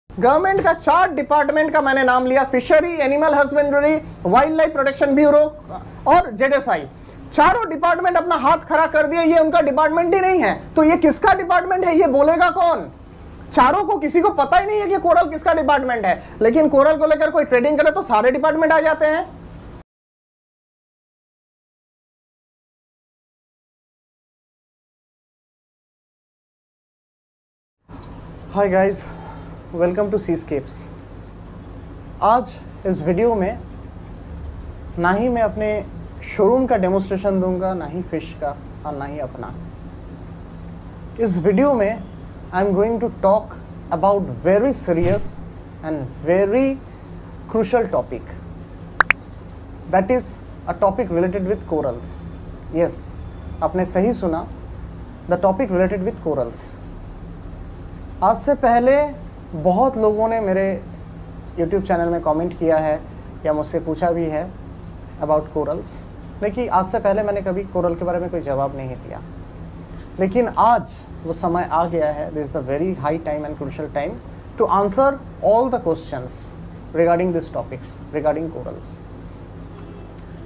Government का 4 department का मैंने नाम लिया, fishery, animal husbandry, wild life protection bureau और जेडएसआई। चारों डिपार्टमेंट अपना हाथ खड़ा कर दिए, ये उनका डिपार्टमेंट ही नहीं है, तो ये किसका डिपार्टमेंट है ये बोलेगा कौन? चारों को किसी को पता ही नहीं है कि कोरल किसका डिपार्टमेंट है, लेकिन कोरल को लेकर कोई ट्रेडिंग करे तो सारे डिपार्टमेंट आ जाते हैं। Hi guys, welcome to Seascapes. आज इस वीडियो में ना ही मैं अपने शोरूम का डेमोन्स्ट्रेशन दूंगा, ना ही फिश का और ना ही अपना। इस वीडियो में I am going to talk about very serious and very crucial topic, that is a topic related with corals. Yes, आपने सही सुना, the topic related with corals. आज से पहले बहुत लोगों ने मेरे YouTube चैनल में कमेंट किया है या मुझसे पूछा भी है अबाउट कोरल्स, लेकिन आज से पहले मैंने कभी कोरल के बारे में कोई जवाब नहीं दिया। लेकिन आज वो समय आ गया है, this is the very high time and crucial time to answer all the questions regarding this topics, regarding corals.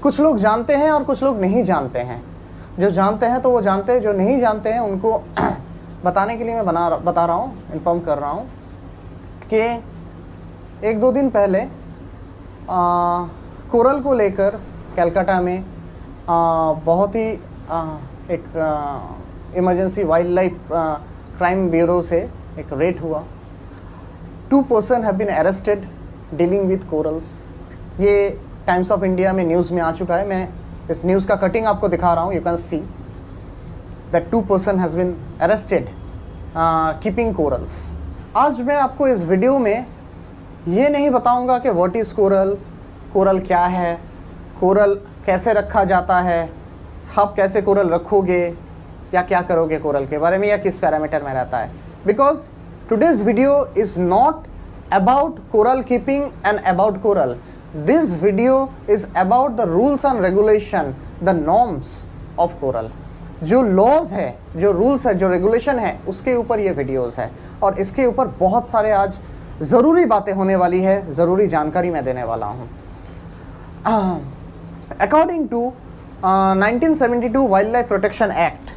कुछ लोग जानते हैं और कुछ लोग नहीं जानते हैं। जो जानते हैं तो वो जानते हैं, जो नहीं जानते हैं उनको बताने के लिए मैं बता रहा हूँ, इन्फॉर्म कर रहा हूँ कि 1-2 दिन पहले कोरल को लेकर कलकत्ता में बहुत ही एक emergency wildlife crime bureau से एक रेड हुआ। 2 person have been arrested dealing with corals. ये टाइम्स ऑफ इंडिया में न्यूज़ में आ चुका है। मैं इस न्यूज़ का कटिंग आपको दिखा रहा हूँ। You can see that 2 person has been arrested keeping corals। आज मैं आपको इस वीडियो में ये नहीं बताऊंगा कि what is कोरल, कोरल क्या है, कोरल कैसे रखा जाता है, आप कैसे कोरल रखोगे या क्या करोगे कोरल के बारे में, या किस पैरामीटर में रहता है। Because today's video is not about coral keeping and about coral. This video is about the rules and regulation, the norms of coral. जो लॉज है, जो रूल्स है, जो रेगुलेशन है, उसके ऊपर ये वीडियोस है और इसके ऊपर बहुत सारे आज ज़रूरी बातें होने वाली है, ज़रूरी जानकारी मैं देने वाला हूँ। According to 1972 wildlife protection act,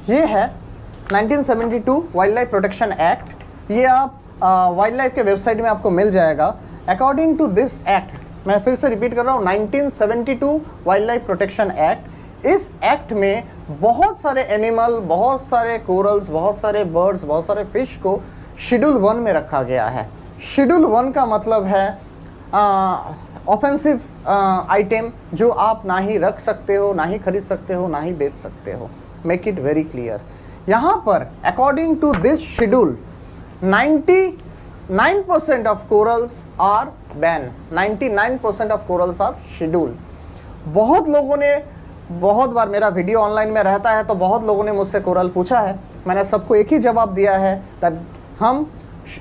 ये है 1972 वाइल्ड लाइफ प्रोटेक्शन एक्ट। ये आप वाइल्ड लाइफ के वेबसाइट में आपको मिल जाएगा। अकॉर्डिंग टू दिस एक्ट, मैं फिर से रिपीट कर रहा हूँ, 1972 वाइल्ड लाइफ प्रोटेक्शन एक्ट। इस एक्ट में बहुत सारे एनिमल, बहुत सारे कोरल्स, बहुत सारे बर्ड्स, बहुत सारे फिश को शेड्यूल 1 में रखा गया है। शेड्यूल 1 का मतलब है ऑफेंसिव आइटम, जो आप ना ही रख सकते हो, ना ही खरीद सकते हो, ना ही बेच सकते हो। Make it very clear. यहाँ पर according to this schedule 99% of corals are ban. 99% of corals are schedule. बहुत लोगों ने, बहुत बार मेरा वीडियो ऑनलाइन में रहता है तो बहुत लोगों ने मुझसे कोरल पूछा है। मैंने सबको एक ही जवाब दिया है दैट हम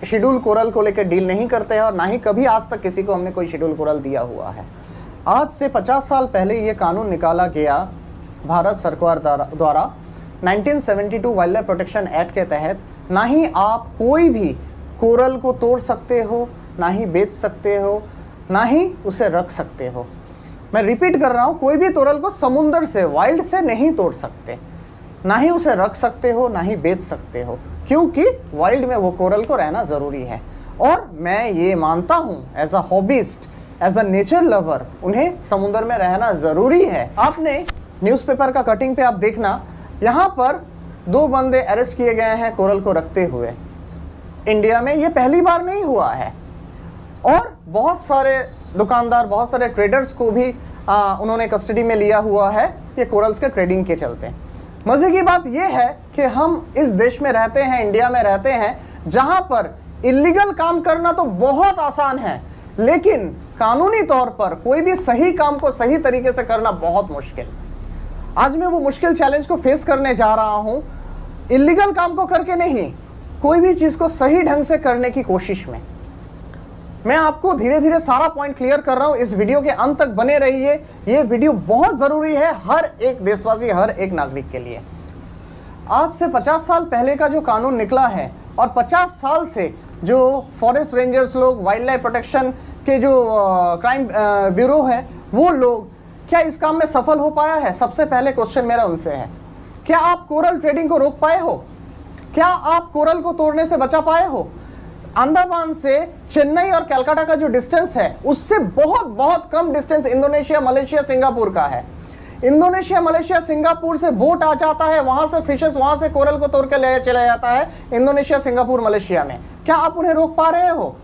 शेड्यूल कोरल को लेकर डील नहीं करते हैं और ना ही कभी आज तक किसी को हमने कोई शेड्यूल कोरल दिया हुआ है। आज से 50 साल पहले ये कानून निकाला गया भारत सरकार द्वारा 1972 वाइल्ड लाइफ प्रोटेक्शन एक्ट के तहत। ना ही आप कोई भी कोरल को तोड़ सकते हो, ना ही बेच सकते हो, ना ही उसे रख सकते हो। मैं रिपीट कर रहा हूँ, कोई भी कोरल को समुंदर से, वाइल्ड से नहीं तोड़ सकते, ना ही उसे रख सकते हो, ना ही बेच सकते हो, क्योंकि वाइल्ड में वो कोरल को रहना ज़रूरी है। और मैं ये मानता हूँ as a hobbyist, as a nature lover, उन्हें समुंदर में रहना ज़रूरी है। आपने न्यूज़पेपर का कटिंग पे आप देखना, यहाँ पर 2 बंदे अरेस्ट किए गए हैं कोरल को रखते हुए। इंडिया में ये पहली बार नहीं हुआ है और बहुत सारे दुकानदार, बहुत सारे ट्रेडर्स को भी उन्होंने कस्टडी में लिया हुआ है ये कोरल्स के ट्रेडिंग के चलते। मज़े की बात यह है कि हम इस देश में रहते हैं, इंडिया में रहते हैं, जहां पर इलीगल काम करना तो बहुत आसान है, लेकिन कानूनी तौर पर कोई भी सही काम को सही तरीके से करना बहुत मुश्किल। आज मैं वो मुश्किल चैलेंज को फेस करने जा रहा हूं, इलीगल काम को करके नहीं, कोई भी चीज़ को सही ढंग से करने की कोशिश में। मैं आपको धीरे धीरे सारा पॉइंट क्लियर कर रहा हूं। इस वीडियो के अंत तक बने रहिए। ये वीडियो बहुत ज़रूरी है हर एक देशवासी, हर एक नागरिक के लिए। आज से 50 साल पहले का जो कानून निकला है और 50 साल से जो फॉरेस्ट रेंजर्स लोग, वाइल्ड लाइफ प्रोटेक्शन के जो क्राइम ब्यूरो है, वो लोग क्या इस काम में सफल हो पाया है? सबसे पहले क्वेश्चन मेरा उनसे है, क्या आप कोरल ट्रेडिंग को रोक पाए हो? क्या आप कोरल को तोड़ने से बचा पाए हो? अंडमान से चेन्नई और कलकत्ता का जो डिस्टेंस है, उससे बहुत बहुत कम डिस्टेंस इंडोनेशिया, मलेशिया, सिंगापुर का है। इंडोनेशिया, मलेशिया, सिंगापुर से बोट आ जाता है, वहां से फिशेस, वहां से कोरल को तोड़ के ले चला जाता है इंडोनेशिया, सिंगापुर, मलेशिया में। क्या आप उन्हें रोक पा रहे हो?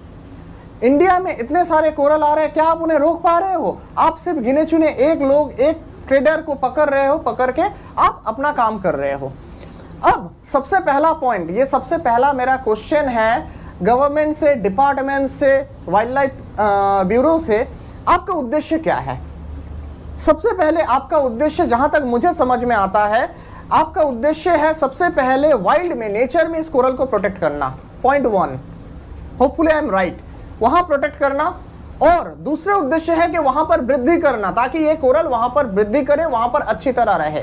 इंडिया में इतने सारे कोरल आ रहे हैं, क्या आप उन्हें रोक पा रहे हो? आप सिर्फ गिने चुने एक लोग, एक ट्रेडर को पकड़ रहे हो, पकड़ के आप अपना काम कर रहे हो। अब सबसे पहला पॉइंट, ये सबसे पहला मेरा क्वेश्चन है गवर्नमेंट से, डिपार्टमेंट से, वाइल्ड लाइफ ब्यूरो से, आपका उद्देश्य क्या है? सबसे पहले आपका उद्देश्य, जहां तक मुझे समझ में आता है, आपका उद्देश्य है सबसे पहले वाइल्ड में, नेचर में इस कोरल को प्रोटेक्ट करना। Point 1, hopefully I am right, वहां प्रोटेक्ट करना। और दूसरे उद्देश्य है कि वहां पर वृद्धि करना, ताकि ये कोरल वहां पर वृद्धि करे, वहां पर अच्छी तरह रहे।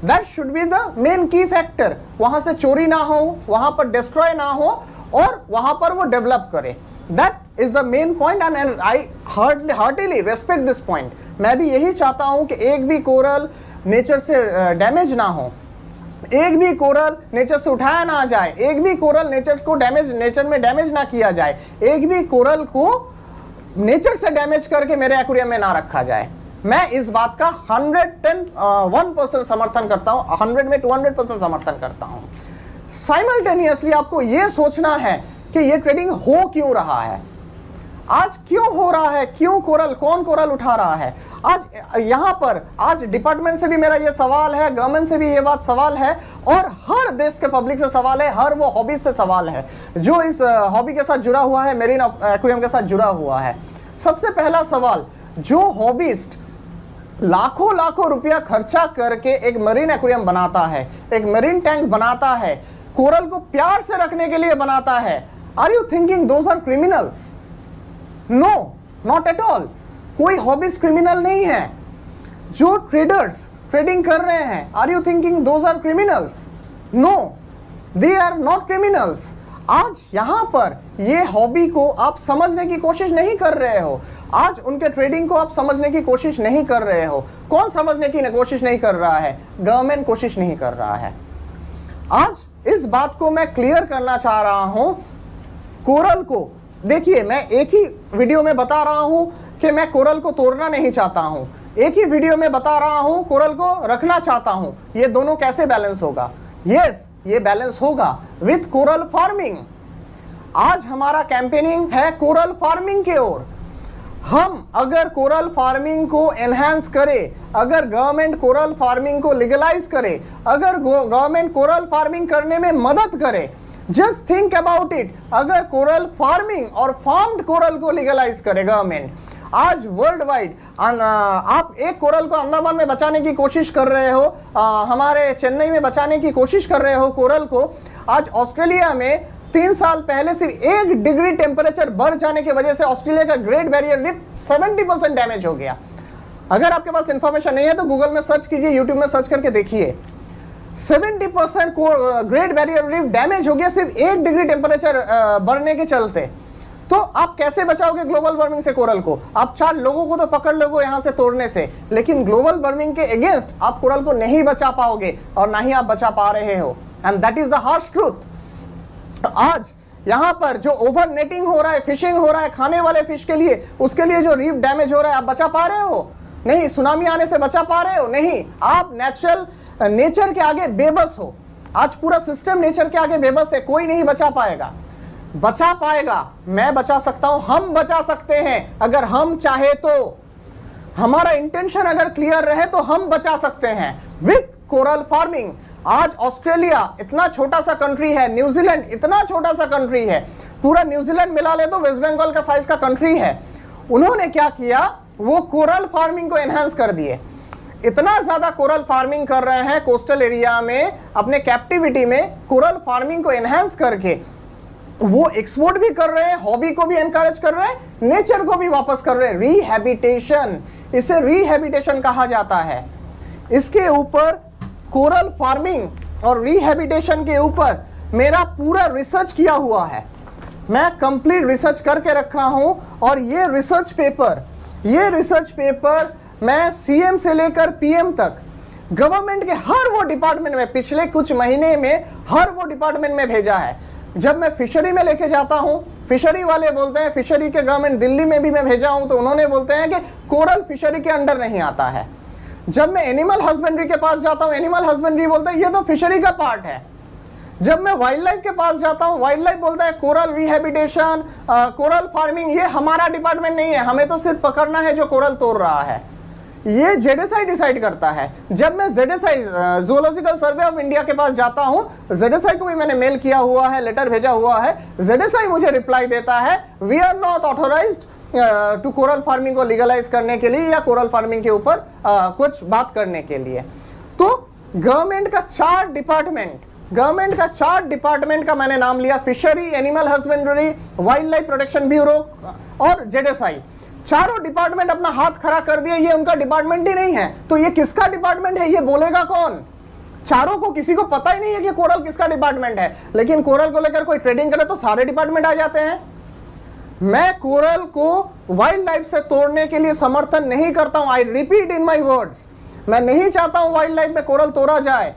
That should be the main की फैक्टर। वहां से चोरी ना हो, वहां पर डिस्ट्रॉय ना हो, और वहां पर वो डेवलप करे। That is the main point and I heartily respect this point. मैं भी यही चाहता हूं कि एक भी कोरल नेचर से डैमेज ना हो, एक भी कोरल नेचर से उठाया ना जाए, एक भी कोरल नेचर में डैमेज ना किया जाए, एक भी कोरल को नेचर से डैमेज करके मेरे एक्वेरियम में ना रखा जाए। मैं इस बात का 101% समर्थन करता हूं, 100 में 200% समर्थन करता हूं। साइमल्टेनियसली आपको यह सोचना है कि यह ट्रेडिंग हो क्यों रहा है, आज क्यों हो रहा है, क्यों कोरल, कौन कोरल उठा रहा है। आज यहां पर, आज डिपार्टमेंट से भी मेरा यह सवाल है, गवर्नमेंट से भी यह बात सवाल है, और हर देश के पब्लिक से सवाल है, हर वो हॉबीज से सवाल है जो इस हॉबी के साथ जुड़ा हुआ है, मेरीन एक्वेरियम के साथ जुड़ा हुआ है। सबसे पहला सवाल, जो हॉबीस्ट लाखों लाखों रुपया खर्चा करके एक मरीन एक्वेरियम बनाता है, एक मरीन टैंक बनाता है, कोरल को प्यार से रखने के लिए बनाता है, are you thinking those are criminals? No, not at all. कोई हॉबीज क्रिमिनल नहीं है। जो ट्रेडर्स ट्रेडिंग कर रहे हैं, are you thinking those are criminals? No, they are not criminals. आज यहां पर ये हॉबी को आप समझने की कोशिश नहीं कर रहे हो, आज उनके ट्रेडिंग को आप समझने की कोशिश नहीं कर रहे हो। कौन समझने की कोशिश नहीं कर रहा है? गवर्नमेंट कोशिश नहीं कर रहा है। आज इस बात को मैं क्लियर करना चाह रहा हूं। कोरल को देखिए, मैं एक ही वीडियो में बता रहा हूं कि मैं कोरल को तोड़ना नहीं चाहता हूं, एक ही वीडियो में बता रहा हूं कोरल को रखना चाहता हूं। ये दोनों कैसे बैलेंस होगा? यस, ये बैलेंस होगा विथ कोरल फार्मिंग। आज हमारा कैंपेनिंग है कोरल फार्मिंग के ओर। हम अगर कोरल फार्मिंग को एनहांस करे, अगर गवर्नमेंट कोरल फार्मिंग को लीगलाइज करे, अगर गवर्नमेंट कोरल फार्मिंग करने में मदद करे, जस्ट थिंक अबाउट इट, अगर कोरल फार्मिंग और फार्म्ड कोरल को लीगलाइज करे गवर्नमेंट, आज वर्ल्ड वाइड आप एक कोरल को अंडमान में बचाने की कोशिश कर रहे हो, हमारे चेन्नई में बचाने की कोशिश कर रहे हो कोरल को। आज ऑस्ट्रेलिया में 3 साल पहले सिर्फ 1 डिग्री टेम्परेचर बढ़ जाने की वजह से ऑस्ट्रेलिया का ग्रेट बैरियर रीफ 70% डैमेज हो गया। अगर आपके पास इंफॉर्मेशन नहीं है तो गूगल में सर्च कीजिए, यूट्यूब में सर्च करके देखिए। 70% ग्रेट बैरियर रीफ डैमेज हो गया सिर्फ 1 डिग्री टेम्परेचर बढ़ने के चलते। तो आप कैसे बचाओगे ग्लोबल वार्मिंग से कोरल को? आप 4 लोगों को तो पकड़ लोगे यहां से तोड़ने से, लेकिन ग्लोबल वार्मिंग के अगेंस्ट आप कोरल को नहीं बचा पाओगे, और ना ही आप बचा पा रहे हो। And that is the harsh truth. आज यहां पर जो ओवर नेटिंग हो रहा है, फिशिंग हो रहा है खाने वाले फिश के लिए, उसके लिए जो रीफ डैमेज हो रहा है, आप बचा पा रहे हो? नहीं। सुनामी आने से बचा पा रहे हो? नहीं। आप नेचर के आगे बेबस हो। आज पूरा सिस्टम नेचर के आगे बेबस है, कोई नहीं बचा पाएगा। बचा पाएगा, मैं बचा सकता हूं, हम बचा सकते हैं अगर हम चाहे तो। हमारा इंटेंशन अगर क्लियर रहे तो हम बचा सकते हैं विथ कोरल फार्मिंग। आज ऑस्ट्रेलिया इतना छोटा सा कंट्री है, न्यूजीलैंड इतना छोटा सा कंट्री है, पूरा न्यूजीलैंड मिला ले तो वेस्ट बंगाल का साइज का कंट्री है। उन्होंने क्या किया? वो कोरल फार्मिंग को एनहांस कर दिए। इतना ज्यादा कोरल फार्मिंग कर रहे हैं कोस्टल एरिया में, अपने कैप्टिविटी में कोरल फार्मिंग को एनहांस करके वो एक्सपोर्ट भी कर रहे हैं, हॉबी को भी एनकरेज कर रहे हैं, नेचर को भी वापस कर रहे हैं। रिहैबिटेशन, इसे रिहैबिटेशन कहा जाता है। इसके ऊपर कोरल फार्मिंग और रिहैबिटेशन के ऊपर मेरा पूरा रिसर्च किया हुआ है, मैं कंप्लीट रिसर्च करके रखा हूं। और ये रिसर्च पेपर मैं सीएम से लेकर पीएम तक गवर्नमेंट के हर वो डिपार्टमेंट में पिछले कुछ महीने में हर वो डिपार्टमेंट में भेजा है। जब मैं फिशरी में लेके जाता हूं, फिशरी वाले बोलते हैं, फिशरी के गवर्नमेंट दिल्ली में भी मैं भेजा हूं तो उन्होंने बोलते हैं कि कोरल फिशरी के अंडर नहीं आता है। जब मैं एनिमल हस्बेंड्री के पास जाता हूं, एनिमल हस्बेंड्री बोलता है ये तो फिशरी का पार्ट है। जब मैं वाइल्ड लाइफ के पास जाता हूं, वाइल्ड लाइफ बोलता है कोरल रिहेबिटेशन, कोरल फार्मिंग ये हमारा डिपार्टमेंट नहीं है, हमें तो सिर्फ पकड़ना है जो कोरल तोड़ रहा है। ये जेडेसाई डिसाइड करता है। जब मैं जेडेसाई जूलॉजिकल सर्वे ऑफ इंडिया के पास जाता हूं, जेडेसाई को भी मैंने मेल किया हुआ है, लेटर भेजा हुआ है, जेडेसाई मुझे रिप्लाई देता है we are not authorized to coral farming को लीगलाइज करने के लिए या कोरल फार्मिंग के ऊपर कुछ बात करने के लिए। तो गवर्नमेंट का चार डिपार्टमेंट का मैंने नाम लिया, fishery, animal husbandry, wild life protection bureau और जेडेसाई। चारों डिपार्टमेंट अपना हाथ खड़ा कर दिए, ये उनका डिपार्टमेंट ही नहीं है। तो ये किसका डिपार्टमेंट है, ये बोलेगा कौन? चारों को किसी को पता ही नहीं है कि कोरल किसका डिपार्टमेंट है। लेकिन कोरल को लेकर कोई ट्रेडिंग करे तो सारे डिपार्टमेंट आ जाते हैं। मैं कोरल को वाइल्ड लाइफ से तोड़ने के लिए समर्थन नहीं करता हूं। I repeat in my words, मैं नहीं चाहता हूं वाइल्ड लाइफ में कोरल तोड़ा जाए।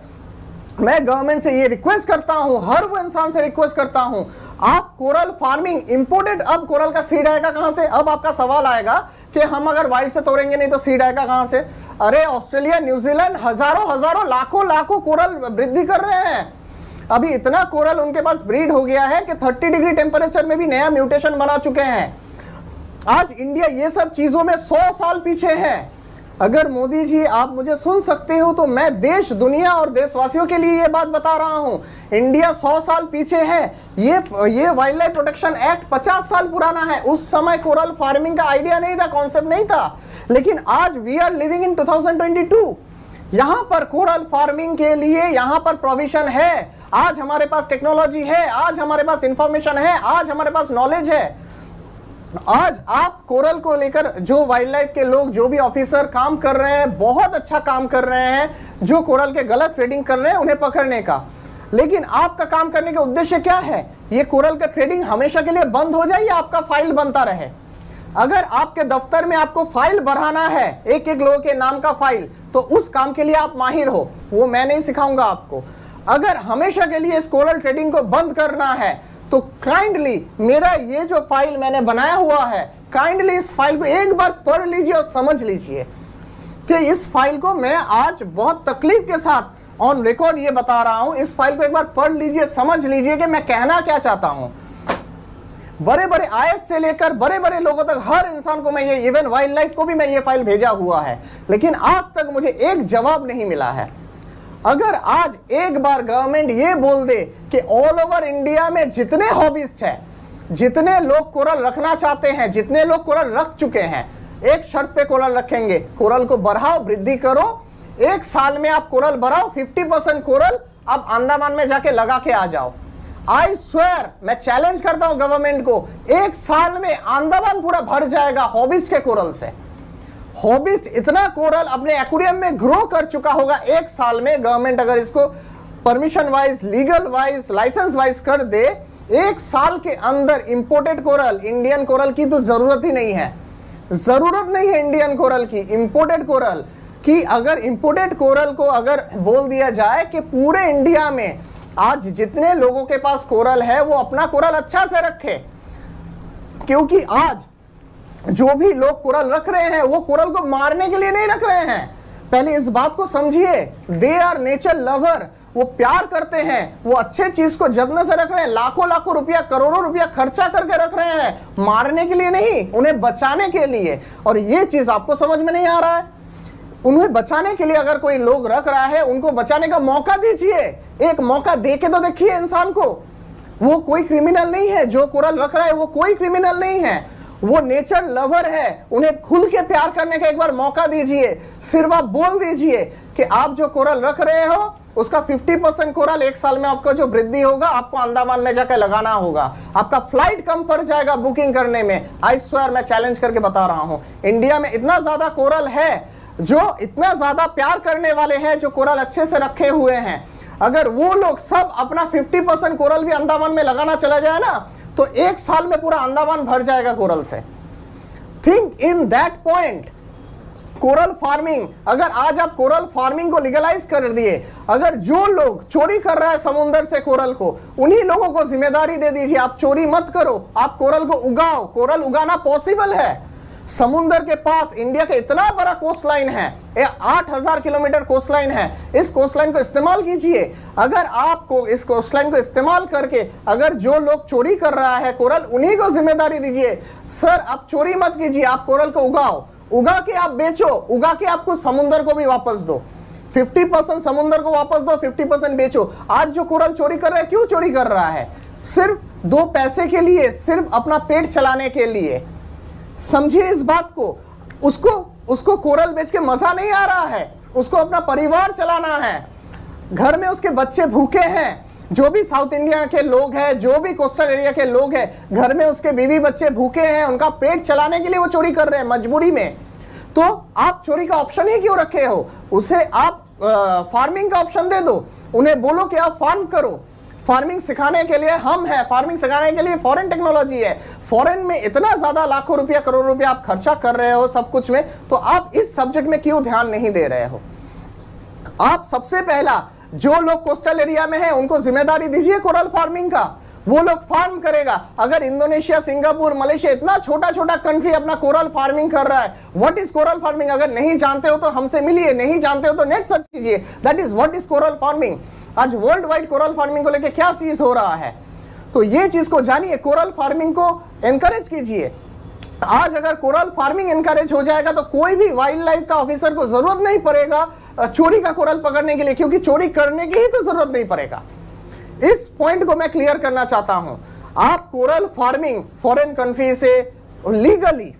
मैं गवर्नमेंट से ये रिक्वेस्ट करता हूं, हर वो इंसान से रिक्वेस्ट करता हूं, आप कोरल फार्मिंग इंपोर्टेड, अब कोरल का सीड आएगा कहां से? अब आपका सवाल आएगा कि हम अगर वाइल्ड से तोड़ेंगे नहीं तो सीड आएगा कहां से? अरे ऑस्ट्रेलिया, न्यूजीलैंड हजारों लाखों कोरल वृद्धि कर रहे हैं। अभी इतना कोरल उनके पास ब्रीड हो गया है कि 30 डिग्री टेम्परेचर में भी नया म्यूटेशन बना चुके हैं। आज इंडिया ये सब चीजों में 100 साल पीछे है। अगर मोदी जी आप मुझे सुन सकते हो तो मैं देश, दुनिया और देशवासियों के लिए ये बात बता रहा हूं, इंडिया 100 साल पीछे है। ये वाइल्ड लाइफ प्रोटेक्शन एक्ट 50 साल पुराना है। उस समय कोरल फार्मिंग का आइडिया नहीं था, कॉन्सेप्ट नहीं था। लेकिन आज वी आर लिविंग इन 2022, यहां पर कोरल फार्मिंग के लिए यहां पर प्रोविजन है। आज हमारे पास टेक्नोलॉजी है, आज हमारे पास इंफॉर्मेशन है, आज हमारे पास नॉलेज है। आज आप कोरल को लेकर जो वाइल्ड लाइफ के लोग, जो भी ऑफिसर काम कर रहे हैं, बहुत अच्छा काम कर रहे हैं। जो कोरल के गलत ट्रेडिंग कर रहे हैं उन्हें पकड़ने का। लेकिन आपका काम करने का उद्देश्य क्या है? ये कोरल का ट्रेडिंग हमेशा के लिए बंद हो जाए या आपका फाइल बनता रहे? अगर आपके दफ्तर में आपको फाइल बढ़ाना है, एक एक लोगों के नाम का फाइल, तो उस काम के लिए आप माहिर हो, वो मैं नहीं सिखाऊंगा आपको। अगर हमेशा के लिए इस कोरल ट्रेडिंग को बंद करना है तो काइंडली मेरा ये जो फाइल मैंने बनाया हुआ है, काइंडली इस फाइल को एक बार पढ़ लीजिए और समझ लीजिए कि इस फाइल को मैं आज बहुत तकलीफ के साथ ऑन रिकॉर्ड ये बता रहा हूं। इस फाइल को एक बार पढ़ लीजिए, समझ लीजिए कि मैं कहना क्या चाहता हूं। बड़े बड़े आईएएस से लेकर बड़े बड़े लोगों तक, हर इंसान को मैं ये, इवन वाइल्ड लाइफ को भी मैं ये फाइल भेजा हुआ है, लेकिन आज तक मुझे एक जवाब नहीं मिला है। अगर आज एक बार गवर्नमेंट ये बोल दे कि ऑल ओवर इंडिया में जितने हॉबिस्ट हैं, जितने लोग कोरल रखना चाहते हैं, जितने लोग कोरल रख चुके हैं, एक शर्त पे कोरल रखेंगे, कोरल को बढ़ाओ, वृद्धि करो। एक साल में आप कोरल बढ़ाओ, 50% कोरल आप अंडमान में जाके लगा के आ जाओ। आई स्वेयर, मैं चैलेंज करता हूं गवर्नमेंट को, एक साल में अंडमान पूरा भर जाएगा हॉबिस्ट के कोरल से। हॉबिस्ट इतना कोरल अपने एक्वेरियम में ग्रो कर चुका होगा। एक साल में गवर्नमेंट अगर इसको permission wise, legal wise, licence wise कर दे, एक साल के अंदर इंपोर्टेड कोरल, इंडियन कोरल की तो जरूरत ही नहीं है। जरूरत नहीं है इंडियन कोरल की, इंपोर्टेड कोरल की। अगर इंपोर्टेड कोरल को अगर बोल दिया जाए कि पूरे इंडिया में आज जितने लोगों के पास कोरल है वो अपना कोरल अच्छा से रखे, क्योंकि आज जो भी लोग कोरल रख रहे हैं वो कोरल को मारने के लिए नहीं रख रहे हैं। पहले इस बात को समझिए, दे आर नेचर लवर, वो प्यार करते हैं, वो अच्छे चीज को जत्न से रख रहे हैं, लाखों रुपया, करोड़ों रुपया खर्चा करके रख रहे हैं, मारने के लिए नहीं, उन्हें बचाने के लिए। और ये चीज आपको समझ में नहीं आ रहा है। उन्हें बचाने के लिए अगर कोई लोग रख रहा है, उनको बचाने का मौका दीजिए, एक मौका दे के तो देखिए इंसान को। वो कोई क्रिमिनल नहीं है, जो कोरल रख रहा है वो कोई क्रिमिनल नहीं है, वो नेचर लवर है। उन्हें खुल के प्यार करने का एक बार मौका दीजिए। सिर्फ आप बोल दीजिए कि आप जो कोरल रख रहे हो उसका 50% कोरल एक साल में आपका जो वृद्धि होगा, आपको अंडमान में जाकर लगाना होगा, आपका फ्लाइट कम पड़ जाएगा बुकिंग करने में। आई स्वेयर, मैं चैलेंज करके बता रहा हूं, इंडिया में इतना ज्यादा कोरल है, जो इतना ज्यादा प्यार करने वाले हैं, जो कोरल अच्छे से रखे हुए हैं। अगर वो लोग सब अपना 50% कोरल भी अंडमान में लगाना चला जाए ना, तो 1 साल में पूरा अंडमान भर जाएगा कोरल से। Think in that point. Coral farming, अगर आज आप कोरल फार्मिंग को लीगलाइज कर दिए, अगर जो लोग चोरी कर रहा है समुद्र से कोरल को, उन्हीं लोगों को जिम्मेदारी दे दीजिए, आप चोरी मत करो, आप कोरल को उगाओ। कोरल उगाना पॉसिबल है। समुद्र के पास इंडिया का इतना बड़ा कोस्ट लाइन है, 8000 किलोमीटर कोस्ट लाइन है। इस कोस्ट लाइन को इस्तेमाल कीजिए। अगर आपको इस कोस्ट लाइन को इस्तेमाल करके अगर जो लोग चोरी कर रहा है कोरल, उन्हीं को जिम्मेदारी दीजिए। सर आप चोरी मत कीजिए, आप कोरल को उगाओ, उगा के आप बेचो, उगा के आपको समुद्र को भी वापस दो। 50% समुद्र को वापस दो, 50% बेचो। आज जो कोरल चोरी कर रहा है, क्यों चोरी कर रहा है? सिर्फ 2 पैसे के लिए, सिर्फ अपना पेट चलाने के लिए। समझिए इस बात को। उसको कोरल बेच के मजा नहीं आ रहा है, उसको अपना परिवार चलाना है। घर में उसके बच्चे भूखे हैं। जो भी साउथ इंडिया के लोग हैं, जो भी कोस्टल एरिया के लोग हैं, घर में उसके बीवी बच्चे भूखे हैं, उनका पेट चलाने के लिए वो चोरी कर रहे हैं मजबूरी में। तो आप चोरी का ऑप्शन ही क्यों रखे हो? उसे आप फार्मिंग का ऑप्शन दे दो। उन्हें बोलो कि आप फार्म करो। फार्मिंग सिखाने के लिए हम हैं, फार्मिंग सिखाने के लिए फॉरेन टेक्नोलॉजी है। फॉरेन में इतना ज्यादा लाखों रुपया, करोड़ रुपया आप खर्चा कर रहे हो सब कुछ में, तो आप इस सब्जेक्ट में क्यों ध्यान नहीं दे रहे हो? आप सबसे पहला जो लोग कोस्टल एरिया में हैं उनको जिम्मेदारी दीजिए कोरल फार्मिंग का। वो लोग फार्म करेगा। अगर इंडोनेशिया, सिंगापुर, मलेशिया, इतना छोटा छोटा कंट्री अपना कोरल फार्मिंग कर रहा है। What is coral farming? अगर नहीं जानते हो तो हमसे मिलिए, नहीं जानते हो तो नेट सर्च कीजिए, that is what is coral farming. आज वर्ल्ड वाइड कोरल फार्मिंग को लेकर क्या चीज हो रहा है, तो ये चीज को जानिए, कोरल फार्मिंग को एनकरेज कीजिए। आज अगर कोरल फार्मिंग एनकरेज हो जाएगा तो कोई भी वाइल्ड लाइफ का ऑफिसर को जरूरत नहीं पड़ेगा चोरी का कोरल पकड़ने के लिए, क्योंकि चोरी करने की ही तो जरूरत नहीं पड़ेगा। इस पॉइंट को मैं क्लियर करना चाहता हूं। आप कोरल फार्मिंग फॉरेन कंट्री से लीगली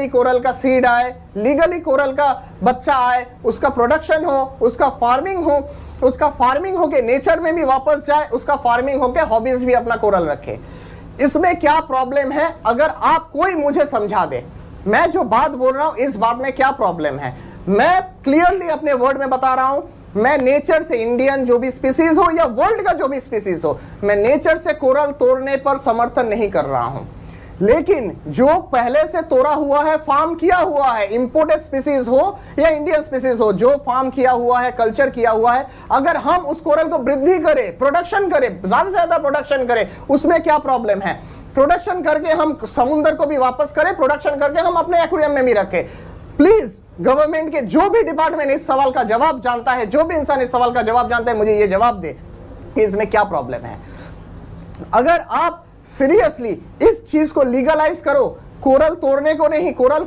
कोरल का सीड आए, लीगली कोरल का बच्चा आए, उसका प्रोडक्शन हो, उसका फार्मिंग हो के नेचर में भी वापस जाए, उसका फार्मिंग हो के हॉबीज भी अपना कोरल रखे। इसमें क्या प्रॉब्लम है? अगर आप कोई मुझे समझा दे, मैं जो बात बोल रहा हूं इस बात में क्या प्रॉब्लम है। मैं क्लियरली अपने वर्ड में बता रहा हूं, मैं नेचर से, इंडियन जो भी स्पीसीज हो या वर्ल्ड का जो भी स्पीसीज हो, मैं नेचर से कोरल तोड़ने पर समर्थन नहीं कर रहा हूं। लेकिन जो पहले से तोड़ा हुआ है, फार्म किया हुआ है, इंपोर्टेड स्पीसीज हो या इंडियन स्पीसीज हो, जो फार्म किया हुआ है, कल्चर किया हुआ है, अगर हम उस कोरल को वृद्धि करें, प्रोडक्शन करें, ज्यादा से ज्यादा प्रोडक्शन करें, उसमें क्या प्रॉब्लम है? प्रोडक्शन करके हम समुद्र को भी वापस करें, प्रोडक्शन करके हम अपने एक्वेरियम में भी रखें। प्लीज गवर्नमेंट के जो भी डिपार्टमेंट इस सवाल का जवाब जानता है, जो भी इंसान इस सवाल का जवाब जानता है, मुझे ये जवाब दे कि इसमें क्या प्रॉब्लम है। अगर आप सीरियसली इस चीज को लीगलाइज करो, कोरल तोड़ने को नहीं, कोरल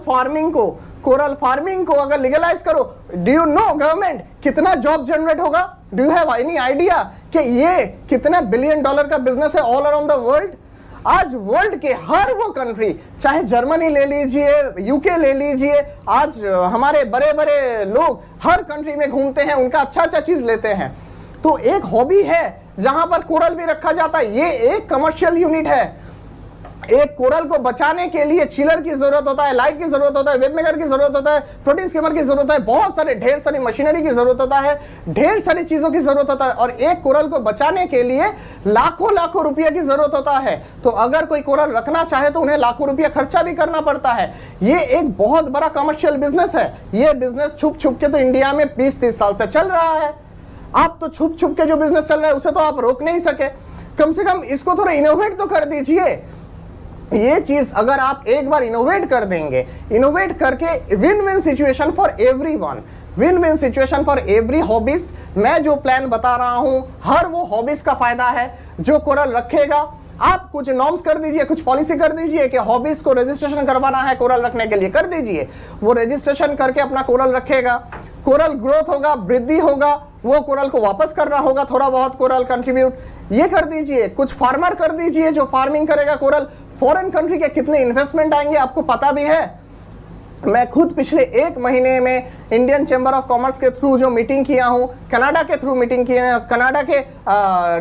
फार्मिंग को अगर लीगलाइज करो, डू यू नो गवर्नमेंट कितना जॉब जनरेट होगा? Do you have any idea कि ये कितना $billion का बिजनेस है ऑल अराउंड द वर्ल्ड? आज वर्ल्ड के हर वो कंट्री, चाहे जर्मनी ले लीजिए, यूके ले लीजिए, आज हमारे बड़े बड़े लोग हर कंट्री में घूमते हैं, उनका अच्छा अच्छा चीज लेते हैं। तो एक हॉबी है जहां पर कोरल भी रखा जाता है। ये एक कमर्शियल यूनिट है। एक कोरल को बचाने के लिए चिलर की जरूरत होता है, लाइट की जरूरत होता है, वेब मेकर की जरूरत होता है, प्रोटीन स्कीमर की जरूरत है, बहुत सारे ढेर सारी मशीनरी की जरूरत होता है, ढेर सारी चीजों की जरूरत होता है। और एक कोरल को बचाने के लिए लाखों लाखों रुपया की जरूरत होता है। तो अगर कोई कोरल रखना चाहे तो उन्हें लाखों रुपया खर्चा भी करना पड़ता है। ये एक बहुत बड़ा कमर्शियल बिजनेस है। ये बिजनेस छुप छुप के तो इंडिया में 20-30 साल से चल रहा है। आप तो छुप छुप के जो बिजनेस चल रहा है उसे तो आप रोक नहीं सके। कम से कम इसको थोड़ा इनोवेट तो कर दीजिए। ये चीज अगर आप एक बार इनोवेट कर देंगे, इनोवेट करके win win situation for everyone, win win situation for every hobbyist. मैं जो प्लान बता रहा हूं, हर वो हॉबिस्ट का फायदा है जो कोरल रखेगा। आप कुछ नॉर्म्स कर दीजिए, कुछ पॉलिसी कर दीजिए कि हॉबीज को रजिस्ट्रेशन करवाना है कोरल रखने के लिए, कर दीजिए। वो रजिस्ट्रेशन करके अपना कोरल रखेगा, कोरल ग्रोथ होगा, वृद्धि होगा, वो कोरल को वापस करना होगा, थोड़ा बहुत कोरल कंट्रीब्यूट ये कर दीजिए। कुछ फार्मर कर दीजिए जो फार्मिंग करेगा कोरल। फॉरेन कंट्री के कितने इन्वेस्टमेंट आएंगे आपको पता भी है। मैं खुद पिछले 1 महीने में इंडियन चैम्बर ऑफ कॉमर्स के थ्रू जो मीटिंग किया हूँ, कनाडा के थ्रू मीटिंग किया, कनाडा के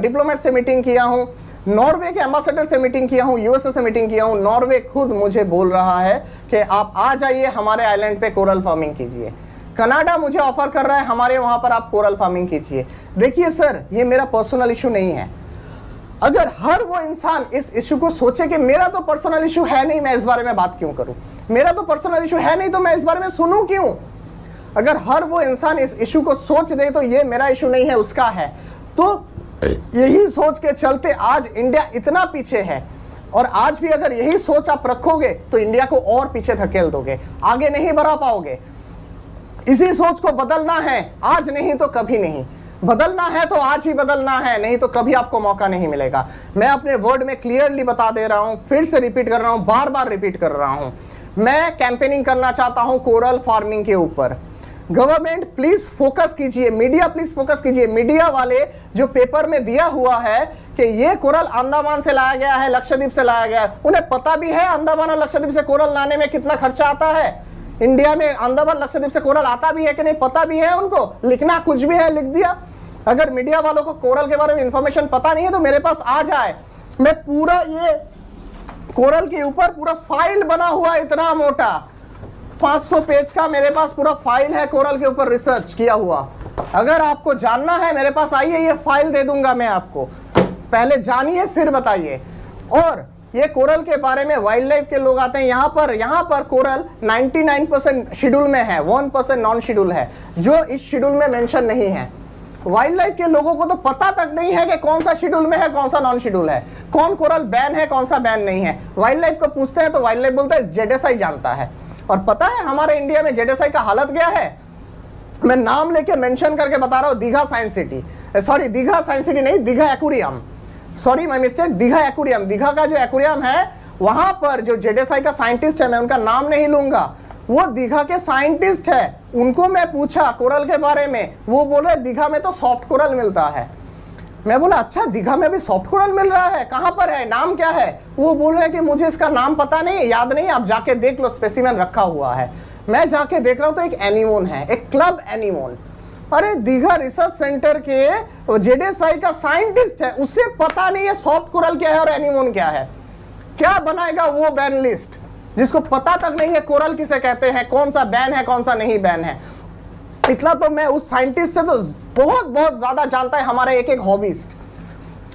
डिप्लोमेट से मीटिंग किया हूँ, नॉर्वे के एम्बेसडर से मीटिंग किया हूँ, यूएसए से मीटिंग किया हूँ। नॉर्वे खुद मुझे बोल रहा है कि आप आ जाइए हमारे आइलैंड पे कोरल फार्मिंग कीजिए। कनाडा मुझे ऑफर कर रहा है हमारे वहां पर आप कोरल फार्मिंग कीजिए। देखिए सर, ये मेरा पर्सनल इशू नहीं है। अगर हर वो इंसान इस इशू को सोचे कि मेरा तो पर्सनल इशू है नहीं, मैं इस बारे में बात क्यों करूं, मेरा तो पर्सनल इशू है नहीं तो मैं इस बारे में सुनूं क्यों। अगर हर वो इंसान इस इशू को सोच दे तो ये मेरा इशू नहीं है, उसका है, तो यही सोच के चलते आज इंडिया इतना पीछे है। और आज भी अगर यही सोच आप रखोगे तो इंडिया को और पीछे धकेल दोगे, आगे नहीं बढ़ा पाओगे। इसी सोच को बदलना है, आज नहीं तो कभी नहीं। बदलना है तो आज ही बदलना है, नहीं तो कभी आपको मौका नहीं मिलेगा। मैं अपने वर्ड में क्लियरली बता दे रहा हूं, फिर से रिपीट कर रहा हूं, बार बार रिपीट कर रहा हूं, मैं कैंपेनिंग करना चाहता हूं कोरल फार्मिंग के ऊपर। गवर्नमेंट प्लीज फोकस कीजिए, मीडिया प्लीज फोकस कीजिए। मीडिया वाले जो पेपर में दिया हुआ है कि ये कोरल अंडमान से लाया गया है, लक्षद्वीप से लाया गया है, उन्हें पता भी है अंडमान और लक्षद्वीप से कोरल लाने में कितना खर्चा आता है। इंडिया में अंडमान लक्षद्वीप से कोरल आता भी है कि नहीं पता भी है उनको, लिखना कुछ भी है लिख दिया। अगर मीडिया वालों को कोरल के बारे में इंफॉर्मेशन पता नहीं है तो मेरे पास आ जाए, मैं पूरा ये कोरल के ऊपर पूरा फाइल बना हुआ इतना मोटा 500 पेज का मेरे पास पूरा फाइल है कोरल के ऊपर रिसर्च किया हुआ। अगर आपको जानना है मेरे पास आइए, ये फाइल दे दूंगा मैं आपको, पहले जानिए फिर बताइए। और ये कोरल के बारे में वाइल्ड लाइफ के लोग आते हैं यहाँ पर कोरल 99% शेड्यूल में है, 1% नॉन शेड्यूल है, जो इस शेड्यूल में मेंशन नहीं है। वाइल्ड लाइफ के लोगों को तो पता तक नहीं है कि कौन सा शेड्यूल में है, कौन सा नॉन शेड्यूल है, कौन कोरल बैन है, कौन सा बैन नहीं है। वाइल्ड लाइफ को पूछते हैं तो वाइल्ड लाइफ बोलता है जेडेसाई जानता है। और पता है हमारे इंडिया में जेडेसाई का हालत क्या है, मैं नाम लेके मेंशन करके बता रहा हूं, Digha Science City, sorry Digha Science City नहीं, Digha aquarium, sorry my mistake, Digha aquarium. Digha का जो एक्वेरियम है वहां पर जो जेडेसाई का साइंटिस्ट है, मैं उनका नाम नहीं लूंगा, वो दीघा के साइंटिस्ट है, उनको मैं पूछा कोरल के बारे में, वो बोल रहे दीघा में तो सॉफ्ट कोरल मिलता है। मैं बोला अच्छा दीघा में भी सॉफ्ट कोरल मिल रहा है, कहां पर है, नाम क्या है। वो बोल रहे हैं कि मुझे इसका नाम पता नहीं, याद नहीं, आप जाके देख लो, स्पेसिमेन रखा हुआ है। मैं जाके देख रहा हूं तो एक एनीमोन है, एक क्लब एनीमोन। अरे दीघा रिसर्च सेंटर के जेडेसाई का साइंटिस्ट है, उसे पता नहीं है सॉफ्ट कोरल क्या है और एनीमोन क्या है। क्या बनाएगा वो बैन लिस्ट, जिसको पता तक नहीं है कोरल किसे कहते हैं, कौन सा बैन है कौन सा नहीं बैन है। इतना तो मैं उस साइंटिस्ट से तो बहुत बहुत ज्यादा जानता है हमारे एक हॉबिस्ट।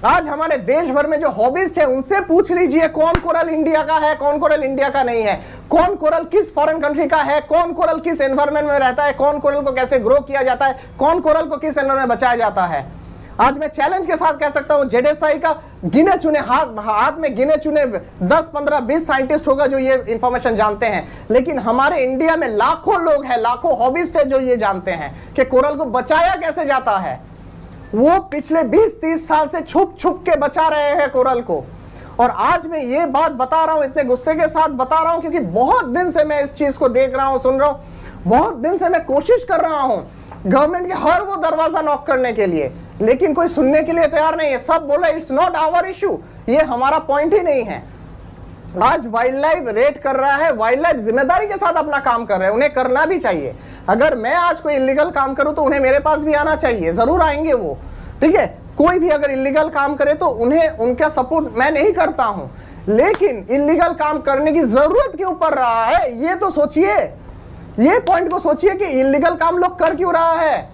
आज हमारे देश भर में जो हॉबिस्ट है उनसे पूछ लीजिए कौन कोरल इंडिया का है, कौन कोरल इंडिया का नहीं है, कौन कोरल किस फॉरेन कंट्री का है, कौन कोरल किस एनवायरनमेंट में रहता है, कौन कोरल को कैसे ग्रो किया जाता है, कौन कोरल को किस एनवायरनमेंट में बचाया जाता है। आज मैं चैलेंज के साथ कह सकता हूं जेडेसाई का गिने चुने हाथ में गिने चुने 10, 15, 20 साइंटिस्ट होगा जो ये इंफॉर्मेशन जानते हैं, लेकिन हमारे इंडिया में लाखों लोग हैं, लाखों हॉबिस्ट है जो ये जानते हैं कि कोरल को बचाया कैसे जाता है। वो पिछले 20-30 साल से छुप छुप के बचा रहे हैं कोरल को। और आज मैं ये बात बता रहा हूं, इतने गुस्से के साथ बता रहा हूं क्योंकि बहुत दिन से मैं इस चीज को देख रहा हूं, सुन रहा हूं, बहुत दिन से मैं कोशिश कर रहा हूं गवर्नमेंट के हर वो दरवाजा नॉक करने के लिए, लेकिन कोई सुनने के लिए तैयार नहीं है। सब बोला इट्स नॉट आवर इशू, ये हमारा पॉइंट ही नहीं है। आज वाइल्ड लाइफ रेड कर रहा है, वाइल्ड लाइफ जिम्मेदारी के साथ अपना काम कर रहे हैं, उन्हें करना भी चाहिए। अगर मैं आज कोई इलीगल काम करूं तो उन्हें मेरे पास भी आना चाहिए, जरूर आएंगे वो, ठीक है। कोई भी अगर इलीगल काम करे तो उन्हें उनका सपोर्ट मैं नहीं करता हूं, लेकिन इलीगल काम करने की जरूरत क्यों पड़ रहा है ये तो सोचिए, ये पॉइंट को सोचिए कि इलीगल काम लोग कर क्यों रहा है।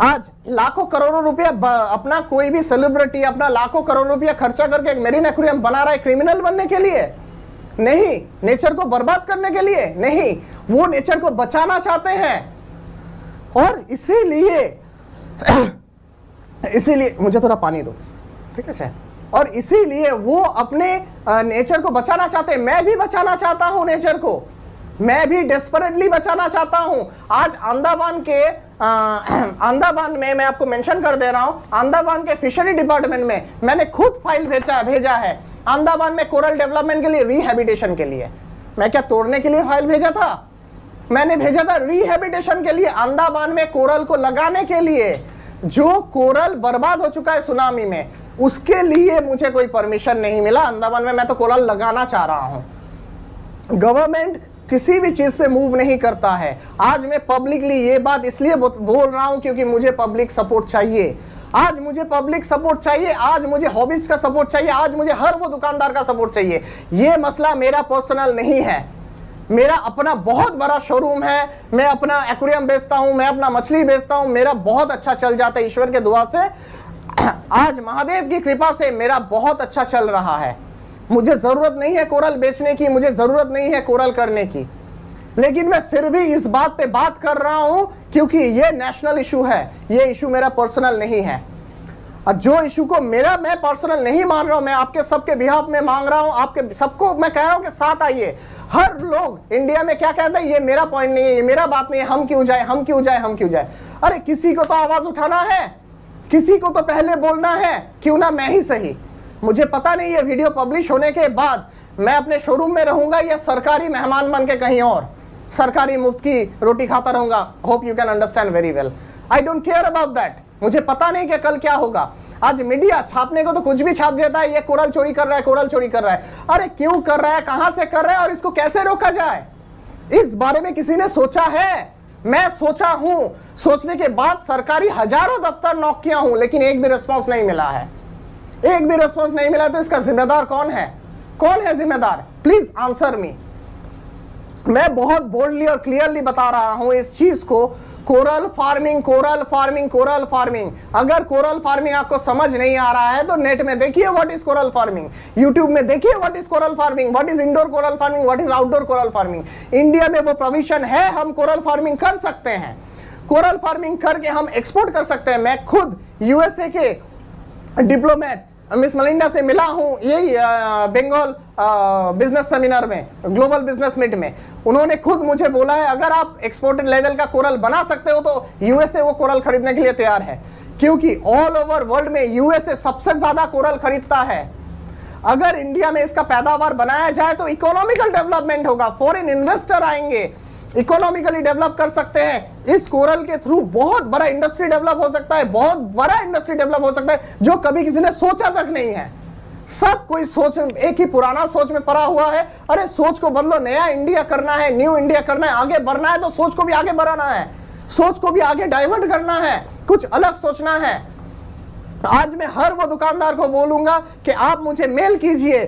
आज लाखों करोड़ों रुपया अपना कोई भी सेलिब्रिटी अपना लाखों करोड़ रुपया खर्चा करके एक मेरीन एक्वेरियम बना रहा है, क्रिमिनल बनने के लिए नहीं, नेचर को बर्बाद करने के लिए नहीं, वो नेचर को बचाना चाहते हैं। और इसीलिए मुझे थोड़ा पानी दो, ठीक है सर। और इसीलिए वो अपने नेचर को बचाना चाहते हैं, मैं भी बचाना चाहता हूं नेचर को, मैं भी डेस्परेटली बचाना चाहता हूं। आज अंडमान में मैं आपको मेंशन कर दे रहा हूं, अंडमान के फिशरी डिपार्टमेंट में मैंने खुद फाइल भेजा है अंडमान में कोरल डेवलपमेंट के लिए, रिहैबिटेशन के लिए। मैं क्या तोड़ने के लिए फाइल भेजा था, मैंने भेजा था रिहैबिटेशन के लिए, अंडमान में कोरल को लगाने के लिए। जो कोरल बर्बाद हो चुका है सुनामी में, उसके लिए मुझे कोई परमिशन नहीं मिला अंडमान में, मैं तो कोरल लगाना चाह रहा हूं। गवर्नमेंट किसी भी चीज पे मूव नहीं करता है। आज मैं पब्लिकली ये बात इसलिए बोल रहा हूं क्योंकि मुझे पब्लिक सपोर्ट चाहिए। आज मुझे पब्लिक सपोर्ट चाहिए, आज मुझे हॉबिस्ट का सपोर्ट चाहिए, आज मुझे हर वो दुकानदार का सपोर्ट चाहिए। ये मसला मेरा पर्सनल नहीं है, मेरा अपना बहुत बड़ा शोरूम है, मैं अपना एक्वेरियम बेचता हूं, मैं अपना मछली बेचता हूं, मेरा बहुत अच्छा चल जाता है ईश्वर के दुआ से। आज महादेव की कृपा से मेरा बहुत अच्छा चल रहा है। मुझे जरूरत नहीं है कोरल बेचने की, मुझे जरूरत नहीं है कोरल करने की, लेकिन मैं फिर भी इस बात पे बात कर रहा हूं क्योंकि ये नेशनल इशू है, ये इशू मेरा पर्सनल नहीं है। और जो इशू को मैं पर्सनल नहीं मान रहा हूं, मैं आपके सबके बिहाफ में मांग रहा हूं, आपके सबको मैं कह रहा हूं कि साथ आइए। हर लोग इंडिया में क्या कहते हैं, ये मेरा पॉइंट नहीं है, ये मेरा बात नहीं है, हम क्यों जाए, हम क्यों जाए, हम क्यों जाए। अरे किसी को तो आवाज उठाना है, किसी को तो पहले बोलना है, क्यों ना मैं ही सही। मुझे पता नहीं ये वीडियो पब्लिश होने के बाद मैं अपने शोरूम में रहूंगा या सरकारी मेहमान बन के कहीं और सरकारी मुफ्त की रोटी खाता रहूंगा। Hope you can understand very well. I don't care about that. मुझे पता नहीं कि कल क्या होगा। आज मीडिया छापने को तो कुछ भी छाप देता है, ये कोरल चोरी कर रहा है, कोरल चोरी कर रहा है। अरे क्यों कर रहा है, कहां से कर रहा है और इसको कैसे रोका जाए, इस बारे में किसी ने सोचा है? मैं सोचा हूं, सोचने के बाद सरकारी हजारों दफ्तर नॉक किया हूं, लेकिन एक भी रिस्पॉन्स नहीं मिला है, एक भी रिस्पॉन्स नहीं मिला। तो इसका जिम्मेदार कौन है? कौन है जिम्मेदार? Please answer me. मैं बहुत बोल्डली और क्लियरली बता रहा हूं इस चीज को, coral farming, coral farming, coral farming. अगर कोरल फार्मिंग आपको समझ नहीं आ रहा है तो नेट में देखिए what is coral farming, YouTube में देखिए what is coral farming, what is indoor coral farming, what is outdoor coral farming. India में वो प्रोविजन है, हम कोरल फार्मिंग कर सकते हैं, कोरल फार्मिंग करके हम एक्सपोर्ट कर सकते हैं। मैं खुद यूएसए के डिप्लोमेट मिस मलिंडा से मिला हूं, यही बंगाल बिजनेस सेमिनार में, ग्लोबल बिजनेस मीट में। उन्होंने खुद मुझे बोला है अगर आप एक्सपोर्टेड लेवल का कोरल बना सकते हो तो यूएसए वो कोरल खरीदने के लिए तैयार है, क्योंकि ऑल ओवर वर्ल्ड में यूएसए सबसे ज्यादा कोरल खरीदता है। अगर इंडिया में इसका पैदावार बनाया जाए तो इकोनॉमिकल डेवलपमेंट होगा, फॉरेन इन्वेस्टर आएंगे, इकोनॉमिकली डेवलप कर सकते हैं। इस कोरल के थ्रू बहुत बड़ा इंडस्ट्री डेवलप हो सकता है, बहुत बड़ा इंडस्ट्री डेवलप हो सकता है जो कभी किसी ने सोचा तक नहीं है। सब कोई सोच, एक ही पुराना सोच में पड़ा हुआ है। अरे सोच को बदलो, नया इंडिया करना है, न्यू इंडिया करना है, आगे बढ़ना है तो सोच को भी आगे बढ़ाना है, सोच को भी आगे डाइवर्ट करना है, कुछ अलग सोचना है। आज मैं हर वो दुकानदार को बोलूंगा कि आप मुझे मेल कीजिए,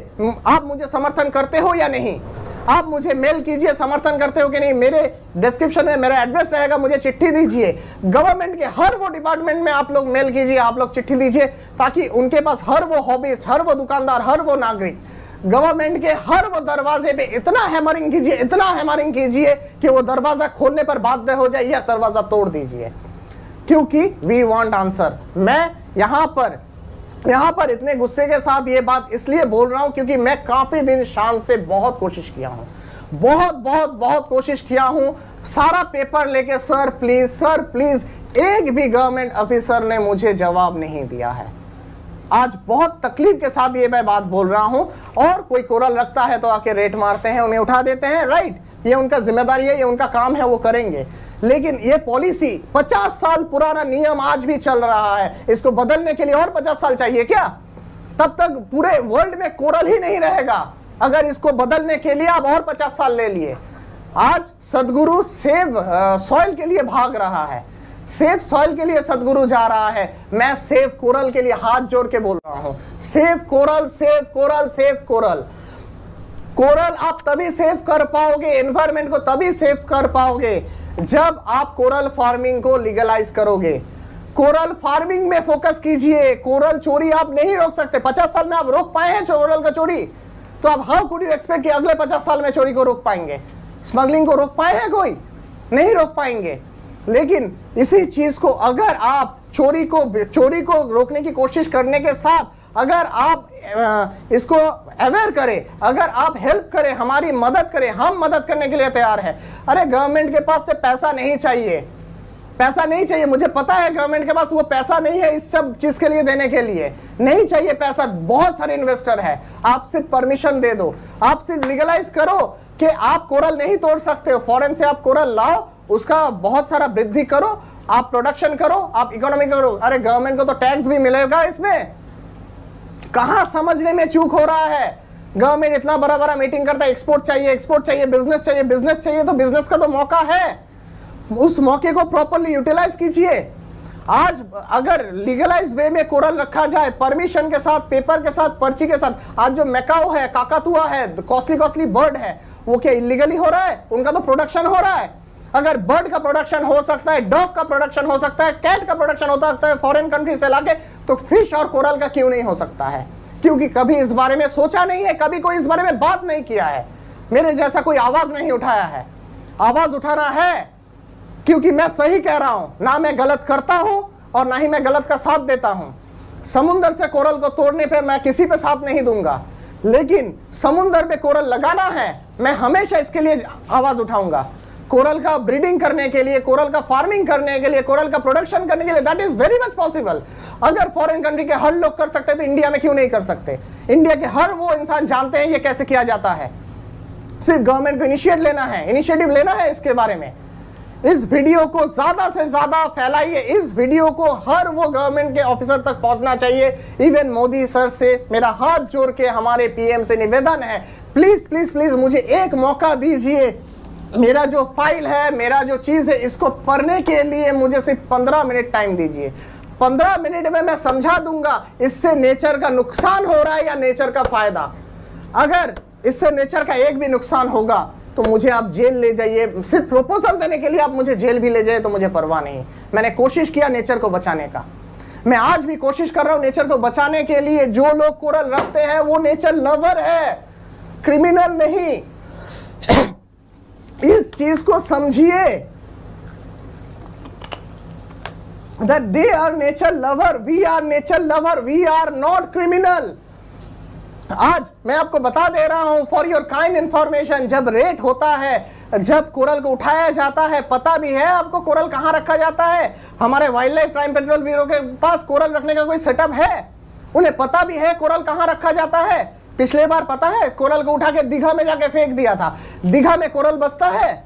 आप मुझे समर्थन करते हो या नहीं, आप मुझे मेल कीजिए, समर्थन करते हो कि नहीं। मेरे डिस्क्रिप्शन में मेरा एड्रेस रहेगा, मुझे चिट्ठी दीजिए। गवर्नमेंट के हर वो डिपार्टमेंट में आप लोग मेल कीजिए, आप लोग चिट्ठी दीजिए, ताकि उनके पास हर वो हॉबीस्ट, हर वो दुकानदार, हर वो नागरिक गवर्नमेंट के हर वो दरवाजे पे इतना हैमरिंग कीजिए, इतना हैमरिंग कीजिए कि वो दरवाजा खोलने पर बाध्य हो जाए या दरवाजा तोड़ दीजिए, क्योंकि वी वांट आंसर। मैं यहां पर इतने गुस्से के साथ ये बात इसलिए बोल रहा हूं क्योंकि मैं काफी दिन शाम से बहुत कोशिश किया हूं, बहुत कोशिश किया हूं, सारा पेपर लेके सर प्लीज, एक भी गवर्नमेंट ऑफिसर ने मुझे जवाब नहीं दिया है। आज बहुत तकलीफ के साथ ये मैं बात बोल रहा हूं। और कोई कोरल रखता है तो आके रेट मारते हैं, उन्हें उठा देते हैं, राइट, ये उनका जिम्मेदारी है, ये उनका काम है, वो करेंगे। लेकिन ये पॉलिसी 50 साल पुराना नियम आज भी चल रहा है, इसको बदलने के लिए और 50 साल चाहिए क्या? तब तक पूरे वर्ल्ड में कोरल ही नहीं रहेगा। अगर इसको बदलने के लिए आप और 50 साल ले लिए। आज सदगुरु सेव सॉइल के लिए भाग रहा है, सेव सॉइल के लिए सदगुरु जा रहा है। मैं सेव कोरल के लिए हाथ जोड़ के बोल रहा हूं, save coral, save coral, save coral. Coral आप तभी सेव कर पाओगे, एनवायरमेंट को तभी सेव कर पाओगे जब आप कोरल फार्मिंग को लीगलाइज करोगे। कोरल फार्मिंग में फोकस कीजिए। कोरल चोरी आप नहीं रोक सकते। 50 साल में आप रोक पाए हैं कोरल का चोरी? तो आप हाउ कुड यू एक्सपेक्ट कि अगले 50 साल में चोरी को रोक पाएंगे? स्मगलिंग को रोक पाए हैं? कोई नहीं रोक पाएंगे। लेकिन इसी चीज को अगर आप चोरी को रोकने की कोशिश करने के साथ अगर आप इसको अवेयर करें, अगर आप हेल्प करें, हमारी मदद करें, हम मदद करने के लिए तैयार है। अरे गवर्नमेंट के पास से पैसा नहीं चाहिए, पैसा नहीं चाहिए। मुझे पता है गवर्नमेंट के पास वो पैसा नहीं है इस सब चीज के लिए देने के लिए, नहीं चाहिए पैसा। बहुत सारे इन्वेस्टर है, आप सिर्फ परमिशन दे दो, आप सिर्फ लीगलाइज करो कि आप कोरल नहीं तोड़ सकते हो। फॉरेन से आप कोरल लाओ, उसका बहुत सारा वृद्धि करो, आप प्रोडक्शन करो, आप इकोनॉमी करो। अरे गवर्नमेंट को तो टैक्स भी मिलेगा इसमें। कहां समझने में चूक हो रहा है? गवर्नमेंट इतना बड़ा मीटिंग करता है, एक्सपोर्ट चाहिए, एक्सपोर्ट चाहिए, बिजनेस चाहिए, बिजनेस चाहिए। तो बिजनेस का तो मौका है, उस मौके को प्रॉपर्ली यूटिलाइज कीजिए। आज अगर लीगलाइज वे में कोरल रखा जाए, परमिशन के साथ, पेपर के साथ, पर्ची के साथ। आज जो मैकाओ है, काकातुआ है, कॉस्टली बर्ड है, वो क्या इलीगली हो रहा है? उनका तो प्रोडक्शन हो रहा है। अगर बर्ड का प्रोडक्शन हो सकता है, डॉग का प्रोडक्शन हो सकता है, कैट का प्रोडक्शन हो सकता है फॉरेन कंट्री से लाके, तो फिश और कोरल का क्यों नहीं हो सकता है? क्योंकि कभी इस बारे में सोचा नहीं है, कभी कोई इस बारे में बात नहीं किया है, मेरे जैसा कोई आवाज नहीं उठाया है। आवाज उठाना है, क्योंकि मैं सही कह रहा हूं, ना मैं गलत करता हूं और ना ही मैं गलत का साथ देता हूं। समुद्र से कोरल को तोड़ने पे मैं किसी पे साथ नहीं दूंगा, लेकिन समुद्र पे कोरल लगाना है, मैं हमेशा इसके लिए आवाज उठाऊंगा। कोरल का ब्रीडिंग करने के लिए, कोरल का फार्मिंग करने के लिए, कोरल का प्रोडक्शन करने के लिए, that is very much possible. अगर फॉरेन कंट्री के हर लोग कर सकते हैं तो इंडिया में क्यों नहीं कर सकते? इंडिया के हर वो इंसान जानते हैं ये कैसे किया जाता है। सिर्फ गवर्नमेंट को इनिशिएटिव लेना है इसके बारे में। इस वीडियो को ज्यादा से ज्यादा फैलाइए, इस वीडियो को हर वो गवर्नमेंट के ऑफिसर तक पहुंचना चाहिए। इवन मोदी सर से मेरा हाथ जोड़ के, हमारे पीएम से निवेदन है, प्लीज प्लीज प्लीज मुझे एक मौका दीजिए। मेरा जो फाइल है, मेरा जो चीज है, इसको पढ़ने के लिए मुझे सिर्फ 15 मिनट टाइम दीजिए। 15 मिनट में मैं समझा दूंगा इससे नेचर का नुकसान हो रहा है या नेचर का फायदा। अगर इससे नेचर का एक भी नुकसान होगा तो मुझे आप जेल ले जाइए, सिर्फ प्रपोजल देने के लिए आप मुझे जेल भी ले जाए तो मुझे परवाह नहीं। मैंने कोशिश किया नेचर को बचाने का, मैं आज भी कोशिश कर रहा हूं नेचर को बचाने के लिए। जो लोग कोरल रखते हैं वो नेचर लवर है, क्रिमिनल नहीं। इस चीज को समझिए, that they are nature lover, we are nature lover, we are not criminal। आज मैं आपको बता दे रहा हूं फॉर योर काइंड इंफॉर्मेशन, जब रेट होता है, जब कोरल को उठाया जाता है, पता भी है आपको कोरल कहां रखा जाता है? हमारे wild life crime petrol bureau के पास कोरल रखने का कोई सेटअप है? उन्हें पता भी है कोरल कहां रखा जाता है। पिछले बार पता है कोरल को उठा के दीघा में जाके फेंक दिया था। दीघा में कोरल बसता है?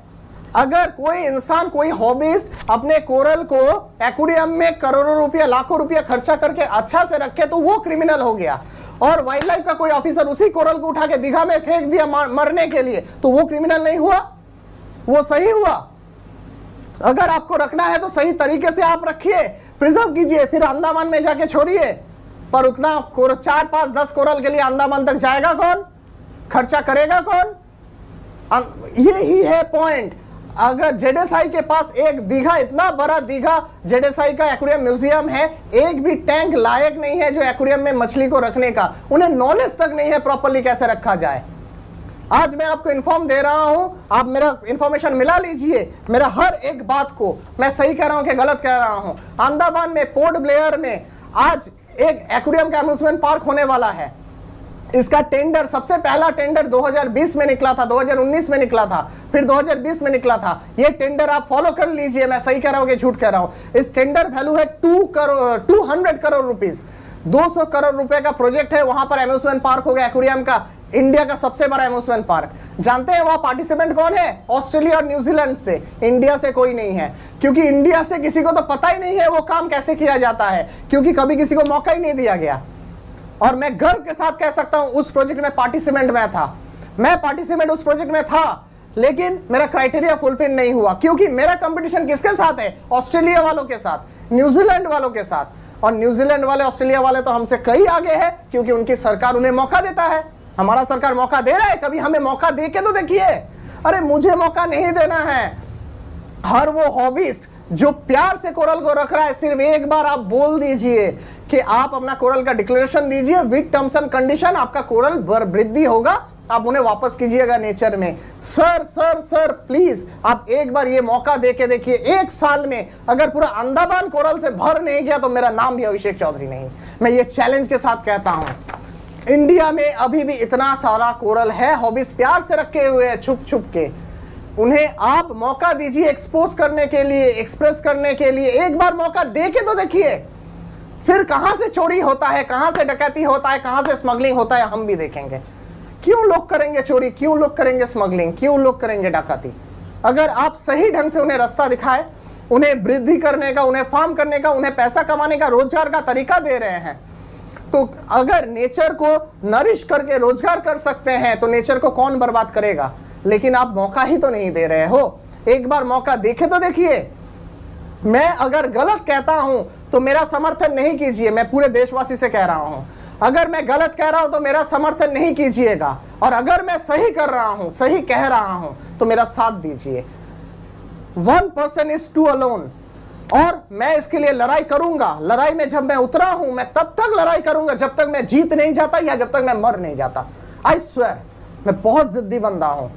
अगर कोई इंसान, कोई हॉबिस्ट अपने कोरल को एक्वेरियम में करोड़ों रुपया, लाखों रुपया खर्चा करके अच्छा से रखे तो वो क्रिमिनल हो गया, और वाइल्ड लाइफ का कोई ऑफिसर उसी कोरल को उठा के दीघा में फेंक दिया मरने के लिए, तो वो क्रिमिनल नहीं हुआ, वो सही हुआ। अगर आपको रखना है तो सही तरीके से आप रखिए, प्रिजर्व कीजिए, फिर अंडमान में जाके छोड़िए। पर उतना 4, 5, 10 कोरल के लिए अंडमान तक जाएगा कौन? खर्चा करेगा कौन? यही है पॉइंट। अगर जेडेसाई के पास एक दीघा, इतना बड़ा दीघा जेडेसाई का एक्वेरियम म्यूजियम है, एक भी टैंक लायक नहीं है जो एक्वेरियम में मछली को रखने का, उन्हें नॉलेज तक नहीं है प्रॉपर्ली कैसे रखा जाए। आज मैं आपको इन्फॉर्म दे रहा हूं, आप मेरा इंफॉर्मेशन मिला लीजिए, मेरा हर एक बात को मैं सही कह रहा हूं कि गलत कह रहा हूं। अंडमान में, पोर्ट ब्लेयर में आज एक एक्वेरियम का अम्यूजमेंट पार्क होने वाला है। इसका टेंडर, सबसे पहला टेंडर 2020 में निकला था, 2019 में निकला था, फिर 2020 में निकला था। ये टेंडर आप फॉलो कर लीजिए, मैं सही कह रहा हूं कि झूठ कह रहा हूं। इस टेंडर वैल्यू है 200 करोड़ रुपीस, 200 करोड़ रुपए का प्रोजेक्ट है। वहां पर अम्यूजमेंट पार्क होगा एक्वेरियम का, इंडिया का सबसे बड़ा अम्यूजमेंट पार्क। जानते हैं वहां पार्टिसिपेंट कौन है? ऑस्ट्रेलिया और न्यूजीलैंड से, इंडिया से कोई नहीं है, क्योंकि इंडिया से किसी को तो पता ही नहीं है वो काम कैसे किया जाता है, क्योंकि कभी किसी को मौका ही नहीं दिया गया। और मैं गर्व के साथ कह सकता हूं उस प्रोजेक्ट में पार्टिसिपेंट मैं था, मैं पार्टिसिपेंट उस प्रोजेक्ट में था, लेकिन मेरा क्राइटेरिया फुलफिल नहीं हुआ, क्योंकि मेरा कंपटीशन किसके साथ है? ऑस्ट्रेलिया वालों के साथ, न्यूजीलैंड वालों के साथ। और न्यूजीलैंड वाले, ऑस्ट्रेलिया वाले तो हमसे कई आगे है, क्योंकि उनकी सरकार उन्हें मौका देता है। हमारा सरकार मौका दे रहा है? कभी हमें मौका दे के तो देखिए। अरे मुझे मौका नहीं देना है। हर वो हॉबिस्ट जो प्यार से कोरल को रख रहा है, सिर्फ एक बार आप बोल दीजिए कि आप अपना कोरल का डिक्लेरेशन दीजिए विद टर्म्स एंड कंडीशन, आपका कोरल वृद्धि होगा, आप उन्हें वापस कीजिएगा नेचर में। सर सर सर प्लीज आप एक बार ये मौका दे के देखिए। एक साल में अगर पूरा अंडमान कोरल से भर नहीं गया तो मेरा नाम भी अभिषेक चौधरी नहीं। मैं ये चैलेंज के साथ कहता हूं, इंडिया में अभी भी इतना सारा कोरल है, हॉबिस्ट प्यार से रखे हुए हैं छुप छुप के, उन्हें आप मौका दीजिए एक्सपोज करने के लिए, एक्सप्रेस करने के लिए। एक बार मौका दे के तो देखिए, फिर कहां से चोरी होता है, कहां से डकैती होता है, कहां से स्मगलिंग होता है, हम भी देखेंगे। क्यों लोग करेंगे चोरी, क्यों लोग करेंगे स्मगलिंग, क्यों लोग करेंगे डकैती? अगर आप सही ढंग से उन्हें रास्ता दिखाए, उन्हें वृद्धि करने का, उन्हें फार्म करने का, उन्हें पैसा कमाने का, रोजगार का तरीका दे रहे हैं, तो अगर नेचर को नरिश करके रोजगार कर सकते हैं तो नेचर को कौन बर्बाद करेगा? लेकिन आप मौका ही तो नहीं दे रहे हो। एक बार मौका देखे तो देखिए। मैं अगर गलत कहता हूं तो मेरा समर्थन नहीं कीजिए, मैं पूरे देशवासी से कह रहा हूं। अगर मैं गलत कह रहा हूं तो मेरा समर्थन नहीं कीजिएगा, और अगर मैं सही कर रहा हूं, सही कह रहा हूं, तो मेरा साथ दीजिए। 1 person is too alone, और मैं इसके लिए लड़ाई करूंगा। लड़ाई में जब मैं उतरा हूं, मैं तब तक लड़ाई करूंगा जब तक मैं जीत नहीं जाता या जब तक मैं मर नहीं जाता। आई स्वेयर, मैं बहुत जिद्दी बंदा हूं।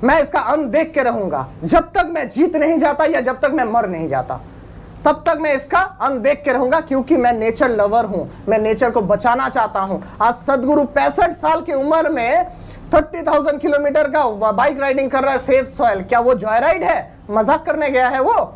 मैं इसका अंत देख के रहूंगा जब तक मैं जीत नहीं जाता या जब तक मैं मर नहीं जाता, तब तक मैं इसका अंत देख के रहूंगा, क्योंकि मैं नेचर लवर हूं। मैं नेचर को बचाना चाहता हूं। आज सदगुरु 65 साल की उम्र में 30,000 किलोमीटर का बाइक राइडिंग कर रहा है। सेव सॉइल, क्या वो जॉय राइड है? मजाक करने गया है वो?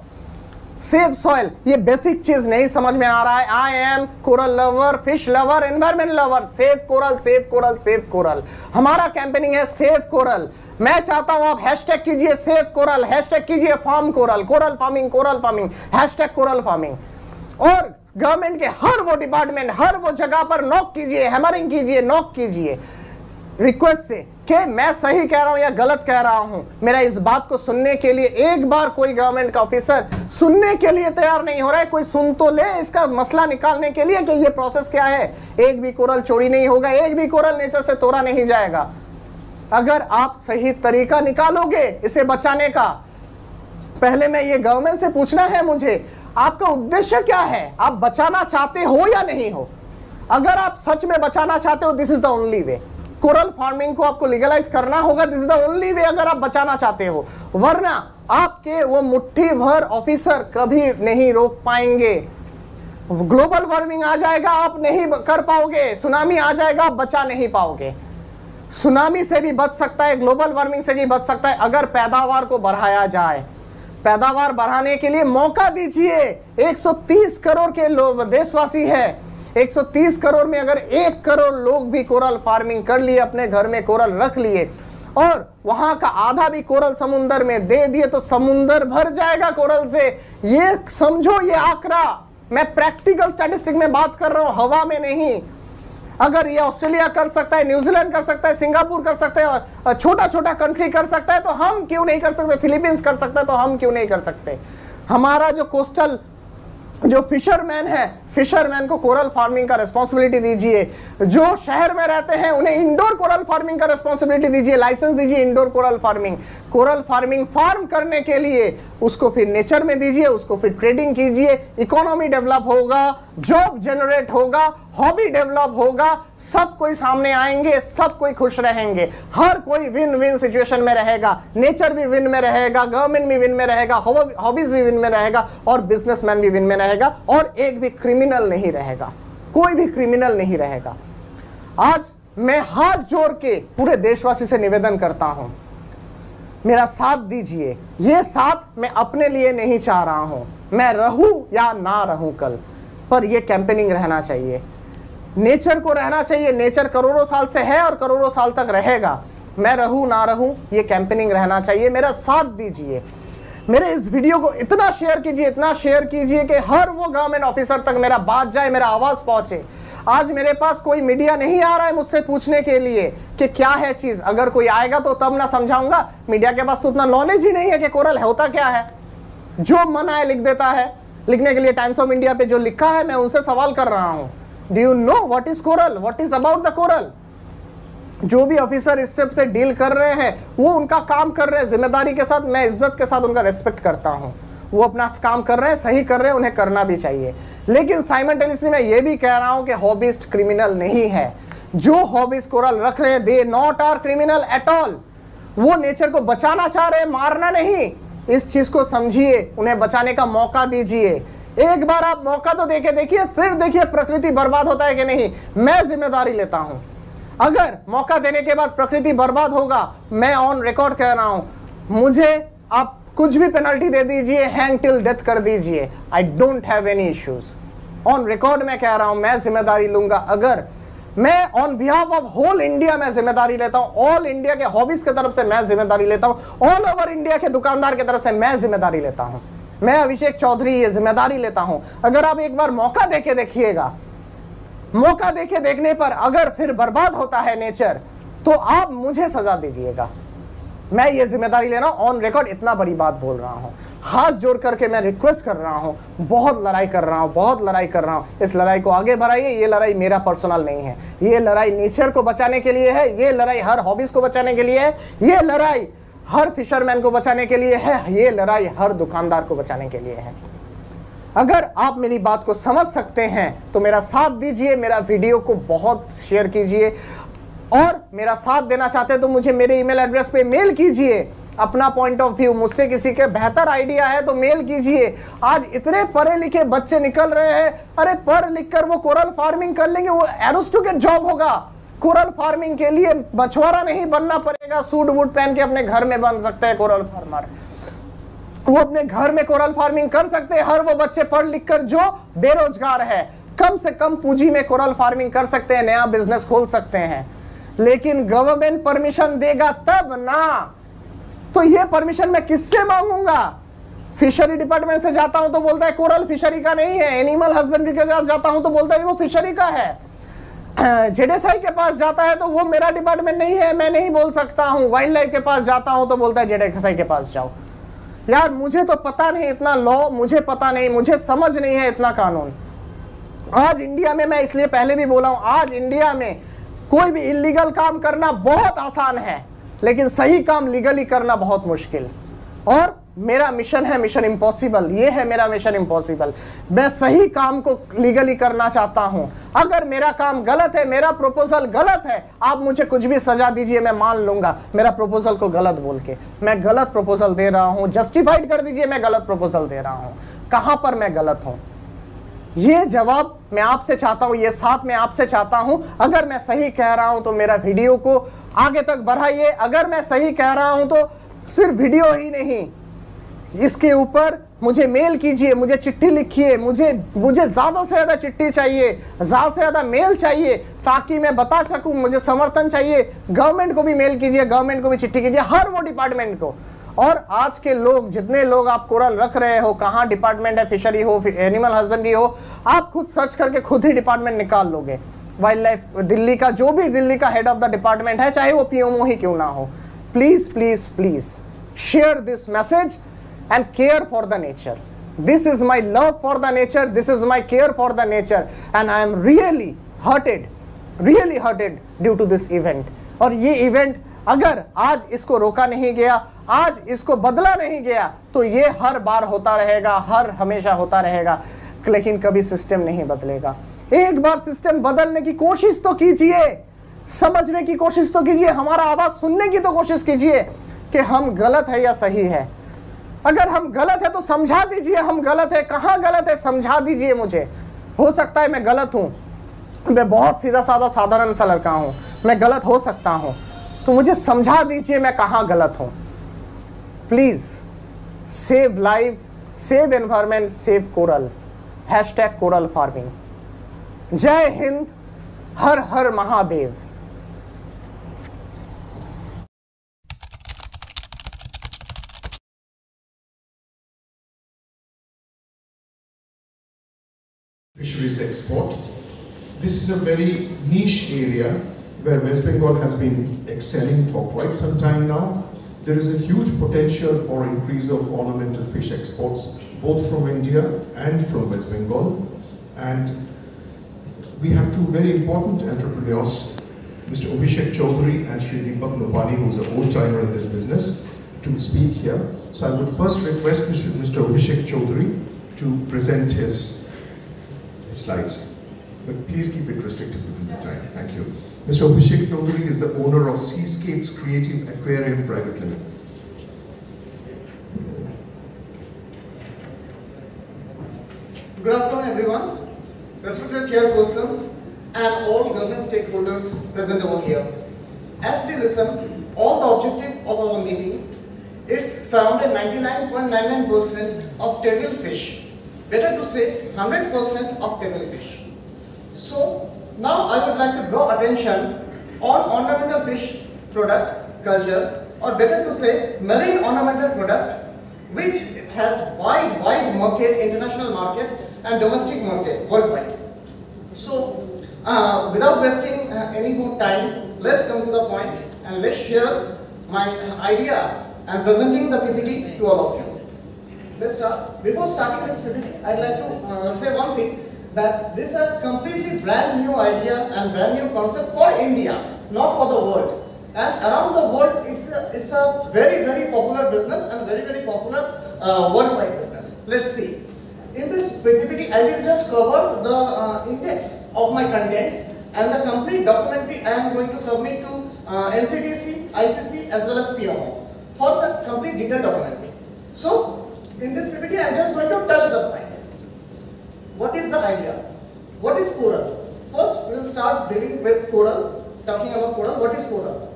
सेव सॉइल, ये बेसिक चीज नहीं समझ में आ रहा है। I am coral lover, fish lover, environment lover. Save coral, save coral, save coral. हमारा कैंपेनिंग है सेव कोरल। मैं चाहता हूं आप हैशटैग कीजिए सेव कोरल, हैशटैग कीजिए farm coral, coral farming, hashtag coral farming. और गवर्नमेंट के हर वो डिपार्टमेंट, हर वो जगह पर नॉक कीजिए, हैमरिंग कीजिए, नॉक कीजिए रिक्वेस्ट से कि मैं सही कह रहा हूं या गलत कह रहा हूं। मेरा इस बात को सुनने के लिए एक बार कोई गवर्नमेंट का ऑफिसर सुनने के लिए तैयार नहीं हो रहा है। कोई सुन तो ले इसका मसला निकालने के लिए कि ये प्रोसेस क्या है। एक भी कोरल चोरी नहीं होगा, एक भी कोरल नेचर से तोड़ा नहीं जाएगा, अगर आप सही तरीका निकालोगे इसे बचाने का। पहले मैं ये गवर्नमेंट से पूछना है मुझे, आपका उद्देश्य क्या है? आप बचाना चाहते हो या नहीं हो? अगर आप सच में बचाना चाहते हो, this is the only way. Coral farming को आपको लीगलाइज करना होगा, this is the only way, अगर आप बचाना चाहते हो। वरना आपके वो मुट्ठी भर ऑफिसर कभी नहीं रोक पाएंगे। ग्लोबल वार्मिंग आ जाएगा, आप नहीं कर पाओगे। सुनामी आ जाएगा, आप बचा नहीं पाओगे। सुनामी से भी बच सकता है, ग्लोबल वार्मिंग से भी बच सकता है, अगर पैदावार को बढ़ाया जाए। पैदावार बढ़ाने के लिए मौका दीजिए। 130 करोड़ के लोग देशवासी है। 130 करोड़ में अगर 1 करोड़ लोग भी कोरल फार्मिंग कर लिए, अपने घर में कोरल रख लिए और वहां का आधा भी कोरल समुंदर में दे दिए, तो समुंदर भर जाएगा कोरल से। ये समझो, ये आंकड़ा, मैं प्रैक्टिकल स्टैटिस्टिक में बात कर रहा हूं, हवा में नहीं। अगर ये ऑस्ट्रेलिया कर सकता है, न्यूजीलैंड कर सकता है, सिंगापुर कर सकता है, और छोटा छोटा कंट्री कर सकता है, तो हम क्यों नहीं कर सकते? फिलीपींस कर सकता है, तो हम क्यों नहीं कर सकते? हमारा जो कोस्टल जो फिशरमैन है, फिशरमैन को कोरल फार्मिंग का रिस्पॉन्सिबिलिटी दीजिए। जो शहर में रहते हैं उन्हें इंडोर कोरल फार्मिंग का रिस्पॉन्सिबिलिटी दीजिए, लाइसेंस दीजिए indoor coral farming. Coral farming farm करने के लिए उसको फिर नेचर में दीजिए, उसको फिर ट्रेडिंग कीजिए। इकोनॉमी डेवलप होगा, जॉब जनरेट होगा, हॉबी डेवलप होगा, सब कोई सामने आएंगे, सब कोई खुश रहेंगे, हर कोई विन विन सिचुएशन में रहेगा। नेचर भी विन में रहेगा, गवर्नमेंट भी विन में रहेगा, हॉबीज भी विन में रहेगा, और बिजनेसमैन भी विन में रहेगा, और एक भी क्रिमिनल नहीं रहेगा, कोई भी क्रिमिनल नहीं रहेगा। आज मैं हाथ जोड़ के पूरे देशवासी से निवेदन करता हूं, मेरा साथ दीजिए। ये साथ मैं अपने लिए नहीं चाह रहा हूं, मैं रहूं या ना रहूं कल, पर यह कैंपेनिंग रहना चाहिए। नेचर को रहना चाहिए। नेचर करोड़ों साल से है और करोड़ों साल तक रहेगा। मैं रहूं ना रहूं, ये कैंपेनिंग रहना चाहिए। मेरा साथ दीजिए। मेरे इस वीडियो को इतना शेयर कीजिए, इतना शेयर कीजिए कि हर वो गवर्नमेंट ऑफिसर तक मेरा बात जाए, मेरा आवाज पहुंचे। आज मेरे पास कोई मीडिया नहीं आ रहा है मुझसे पूछने के लिए कि क्या है चीज। अगर कोई आएगा तो तब ना समझाऊंगा। मीडिया के पास तो उतना नॉलेज ही नहीं है कि कोरल होता क्या है। जो मन आए लिख देता है। लिखने के लिए टाइम्स ऑफ इंडिया पे जो लिखा है, मैं उनसे सवाल कर रहा हूं, do you know what is coral, what is about the coral. जो भी ऑफिसर इस सबसे डील कर रहे हैं, वो उनका काम कर रहे हैं जिम्मेदारी के साथ। मैं इज्जत के साथ उनका रेस्पेक्ट करता हूं। वो अपना काम कर रहे हैं, सही कर रहे हैं, उन्हें करना भी चाहिए। लेकिन साइमल्टेनियसली मैं ये भी कह रहा हूं कि हॉबिस्ट क्रिमिनल नहीं है। जो हॉबिस्ट कोरल रख रहे हैं, they not are criminal at all. वो नेचर को बचाना चाह रहे हैं, मारना नहीं। इस चीज को समझिए, उन्हें बचाने का मौका दीजिए। एक बार आप मौका तो देके देखिए, फिर देखिए प्रकृति बर्बाद होता है कि नहीं। मैं जिम्मेदारी लेता हूं। अगर मौका देने के बाद प्रकृति बर्बाद होगा, मैं ऑन रिकॉर्ड कह रहा हूं, मुझे आप कुछ भी पेनल्टी दे दीजिए, हैंग टिल डेथ कर दीजिए, I don't have any issues. On record मैं कह रहा हूं, मैं जिम्मेदारी लूंगा। अगर मैं on behalf of whole India मैं जिम्मेदारी लेता हूं, ऑल इंडिया के हॉबीज की तरफ से मैं जिम्मेदारी लेता हूं, ऑल ओवर इंडिया के दुकानदार की तरफ से मैं जिम्मेदारी लेता हूं। मैं अभिषेक चौधरी ये जिम्मेदारी लेता हूं। अगर आप एक बार मौका देके देखिएगा, मौका देके देखने पर अगर फिर बर्बाद होता है नेचर, तो आप मुझे सजा दीजिएगा। मैं ये जिम्मेदारी ले रहा हूं, ऑन रिकॉर्ड इतना बड़ी बात बोल रहा हूं। हाथ जोड़ करके मैं रिक्वेस्ट कर रहा हूँ, बहुत लड़ाई कर रहा हूँ, बहुत लड़ाई कर रहा हूँ, इस लड़ाई को आगे बढ़ाइए। ये लड़ाई मेरा पर्सनल नहीं है, ये लड़ाई नेचर को बचाने के लिए है, ये लड़ाई हर हॉबीज को बचाने के लिए है, ये लड़ाई हर फिशरमैन को बचाने के लिए है, ये लड़ाई हर दुकानदार को बचाने के लिए है। अगर आप मेरी बात को समझ सकते हैं तो मेरा साथ दीजिए, मेरा वीडियो को बहुत शेयर कीजिए, और मेरा साथ देना चाहते हैं तो मुझे मेरे ईमेल एड्रेस पे मेल कीजिए अपना पॉइंट ऑफ व्यू। मुझसे किसी के बेहतर आइडिया है तो मेल कीजिए। आज इतने पढ़े लिखे बच्चे निकल रहे हैं, अरे पढ़ लिख कर वो कोरल फार्मिंग कर लेंगे, वो एरोस्टो के जॉब होगा। कोरल फार्मिंग के लिए मछुआरा नहीं बनना पड़ेगा, सूट वूट पहन के अपने घर में बन सकते हैं कोरल फार्मर, वो अपने घर में कोरल फार्मिंग कर सकते हैं। हर वो बच्चे पढ़ लिख कर जो बेरोजगार है, कम से कम पूंजी में कोरल फार्मिंग कर सकते हैं, नया बिजनेस खोल सकते हैं। लेकिन गवर्नमेंट परमिशन देगा तब ना, तो ये परमिशन मैं किससे मांगूंगा? फिशरी डिपार्टमेंट से जाता हूं तो बोलता है कोरल फिशरी का नहीं है, एनिमल हस्बेंड्री के पास जाता हूं तो बोलता है वो फिशरी का है, जेडेसाई के पास जाता है तो वो मेरा डिपार्टमेंट नहीं है, मैं नहीं बोल सकता हूं। वाइल्ड लाइफ के पास जाता हूं तो बोलता है जेडेसाई के पास जाओ। यार मुझे तो पता नहीं इतना लॉ, मुझे पता नहीं, मुझे समझ नहीं है इतना कानून। आज इंडिया में, मैं इसलिए पहले भी बोला हूं, आज इंडिया में कोई भी इलीगल काम करना बहुत आसान है, लेकिन सही काम लीगली करना बहुत मुश्किल। और मेरा मिशन है मिशन इम्पॉसिबल, ये है मेरा मिशन इम्पॉसिबल। मैं सही काम को लीगली करना चाहता हूं। अगर मेरा काम गलत है, मेरा प्रपोजल गलत है, आप मुझे कुछ भी सजा दीजिए, मैं मान लूंगा मेरा प्रपोजल को गलत बोल के। मैं गलत प्रपोजल दे रहा हूं, जस्टिफाइड कर दीजिए मैं गलत प्रपोजल दे रहा हूं, कहां पर मैं गलत हूं? ये जवाब मैं आपसे चाहता हूं, ये साथ मैं आपसे चाहता हूं। अगर मैं सही कह रहा हूं तो मेरा वीडियो को आगे तक बढ़ाइए। अगर मैं सही कह रहा हूं तो सिर्फ वीडियो ही नहीं, इसके ऊपर मुझे मेल कीजिए, मुझे चिट्ठी लिखिए, मुझे ज्यादा से ज्यादा चिट्ठी चाहिए, ज्यादा से ज्यादा मेल चाहिए, ताकि मैं बता सकूं। मुझे समर्थन चाहिए। गवर्नमेंट को भी मेल कीजिए, गवर्नमेंट को भी चिट्ठी कीजिए, हर वो डिपार्टमेंट को। और आज के लोग, जितने लोग आप कोरल रख रहे हो, कहाँ डिपार्टमेंट है, फिशरी हो, एनिमल हस्बेंड्री हो, आप खुद सर्च करके खुद ही डिपार्टमेंट निकाल लोगे। वाइल्ड लाइफ दिल्ली का, जो भी दिल्ली का हेड ऑफ द डिपार्टमेंट है, चाहे वो पीएमओ ही क्यों ना हो, please please please share this message and care for the nature. This is my love for the nature, this is my care for the nature, and I am really hurted due to this event. और ये event अगर आज इसको रोका नहीं गया, आज इसको बदला नहीं गया, तो ये हर बार होता रहेगा, हर हमेशा होता रहेगा, लेकिन कभी सिस्टम नहीं बदलेगा। एक बार सिस्टम बदलने की कोशिश तो कीजिए, समझने की कोशिश तो कीजिए, हमारा आवाज सुनने की तो कोशिश कीजिए कि हम गलत है या सही है। अगर हम गलत है तो समझा दीजिए हम गलत है, कहाँ गलत है समझा दीजिए मुझे। हो सकता है मैं गलत हूँ, मैं बहुत सीधा साधा साधारण सा लड़का हूँ, मैं गलत हो सकता हूँ, तो मुझे समझा दीजिए मैं कहाँ गलत हूँ। Please save life, save environment, save coral, #coral farming. जय हिंद, हर हर Mahadev. Fisheries export. This is a very niche area where West Bengal has been excelling for quite some time now. There is a huge potential for increase of ornamental fish exports both from India and from West Bengal, and we have two very important entrepreneurs, Mr. Abhishek Chaudhary and Sri Deepak Lopani, who is an old timer in this business, to speak here. So I would first request Mr. Abhishek Chaudhary to present his slides, but please keep it restricted within the time. Thank you. Mr. Abhishek Chaudhary is the owner of Seascapes Creative Aquarium Private Limited. Good afternoon everyone, respected chairpersons and all government stakeholders present over here. As we listen, all the objective of our meetings, it's surrounded 99.99% of table fish. Better to say 100% of table fish. So now I would like to draw attention on ornamental fish product culture, or better to say marine ornamental product, which has wide market, international market and domestic market worldwide. So without wasting any more time, let's come to the point and let's share my idea and presenting the PPT to all of you. let's start. Before starting this PPT, I'd like to say one thing, that this is a completely brand new idea and brand new concept for India, not for the world. And around the world, it's a very, very popular business and very, very popular worldwide business. Let's see. In this PPT, I will just cover the index of my content and the complete documentary I am going to submit to NCDC, ICC as well as PMO for the complete detailed documentary. So, in this PPT, I am just going to touch the point. What is the idea? What is coral? First, we will start dealing with coral, talking about coral. What is coral?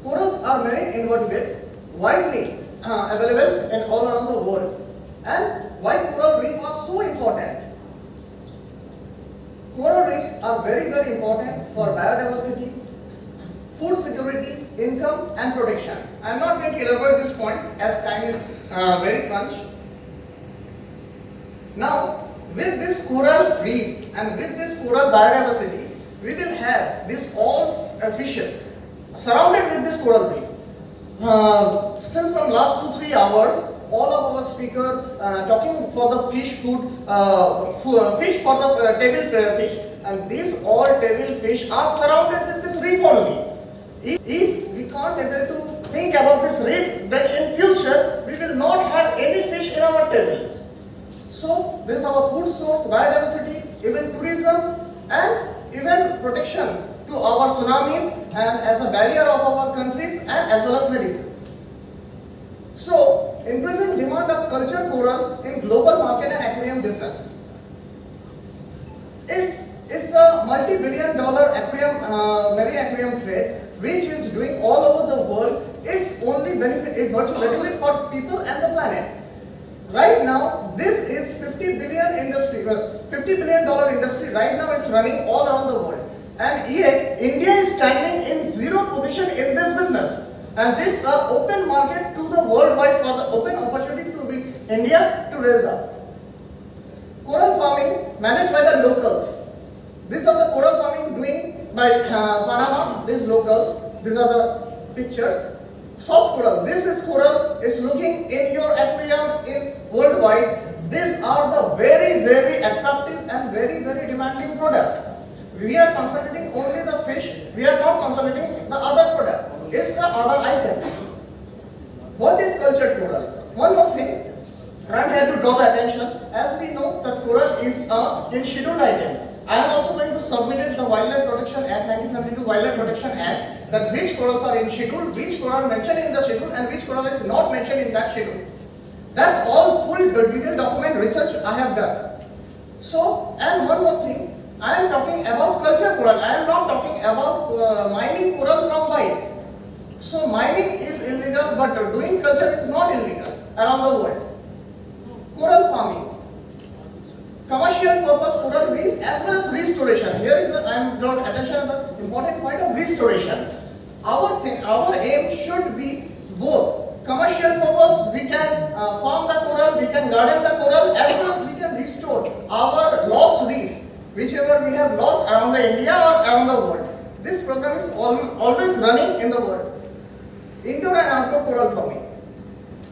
Corals are marine invertebrates, widely available in all around the world. And why coral reefs are so important? Coral reefs are very, very important for biodiversity, food security, income and protection. I am not going to elaborate this point as time is very crunch. Now, with this coral reefs and with this coral biodiversity, we will have these all fishes surrounded with this coral reef. Since from last 2-3 hours, all of our speakers talking for the fish food, fish for the table fish, and these all table fish are surrounded with this reef only. If we can't able to think about this reef, then in future we will not have any fish in our table. So this is our food source, biodiversity, even tourism, and even protection to our tsunamis and as a barrier of our countries and as well as medicines. So, increasing demand of cultured coral in global market and aquarium business. It's a multi-billion-dollar marine aquarium trade which is doing all over the world. It's only benefit for people and the planet. Right now, this is $50 billion industry right now. It's running all around the world. And yet, India is standing in zero position in this business. And this is an open market to the worldwide for the open opportunity to be India to raise up. Coral farming managed by the locals. These are the coral farming doing by Panama, these locals. These are the pictures. Soft coral. This is coral is looking in your aquarium in worldwide. These are the very, very attractive and very, very demanding product. We are concentrating only the fish. We are not concentrating the other product. It's the other item. What is cultured coral? One more thing, I have to draw the attention. As we know that coral is a scheduled item. I am also going to submit the Wildlife Protection Act, 1972 Wildlife Protection Act, that which corals are in schedule, which coral mentioned in the schedule and which coral is not mentioned in that schedule. That's all full detailed document research I have done. So, and one more thing, I am talking about cultured coral. I am not talking about mining coral from wild. So mining is illegal, but doing culture is not illegal around the world. Coral farming, commercial purpose coral reef as well as restoration. Here is I am drawing attention to the important point of restoration. Our aim should be both commercial purpose. We can farm the coral, we can garden the coral, as well as we can restore our lost reef, whichever we have lost around the India or around the world. This program is always running in the world. Indoor and outdoor coral farming.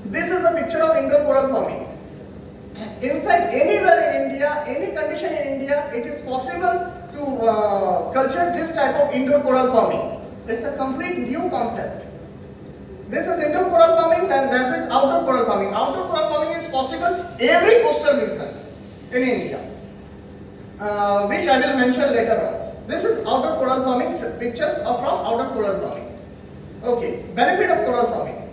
This is a picture of indoor coral farming. Inside anywhere in India, any condition in India, it is possible to culture this type of indoor coral farming. It's a complete new concept. This is indoor coral farming, then this is outdoor coral farming. Outdoor coral farming is possible every coastal region in India, which I will mention later on. This is outdoor coral farming. Pictures are from outdoor coral farming. Okay, benefit of coral farming.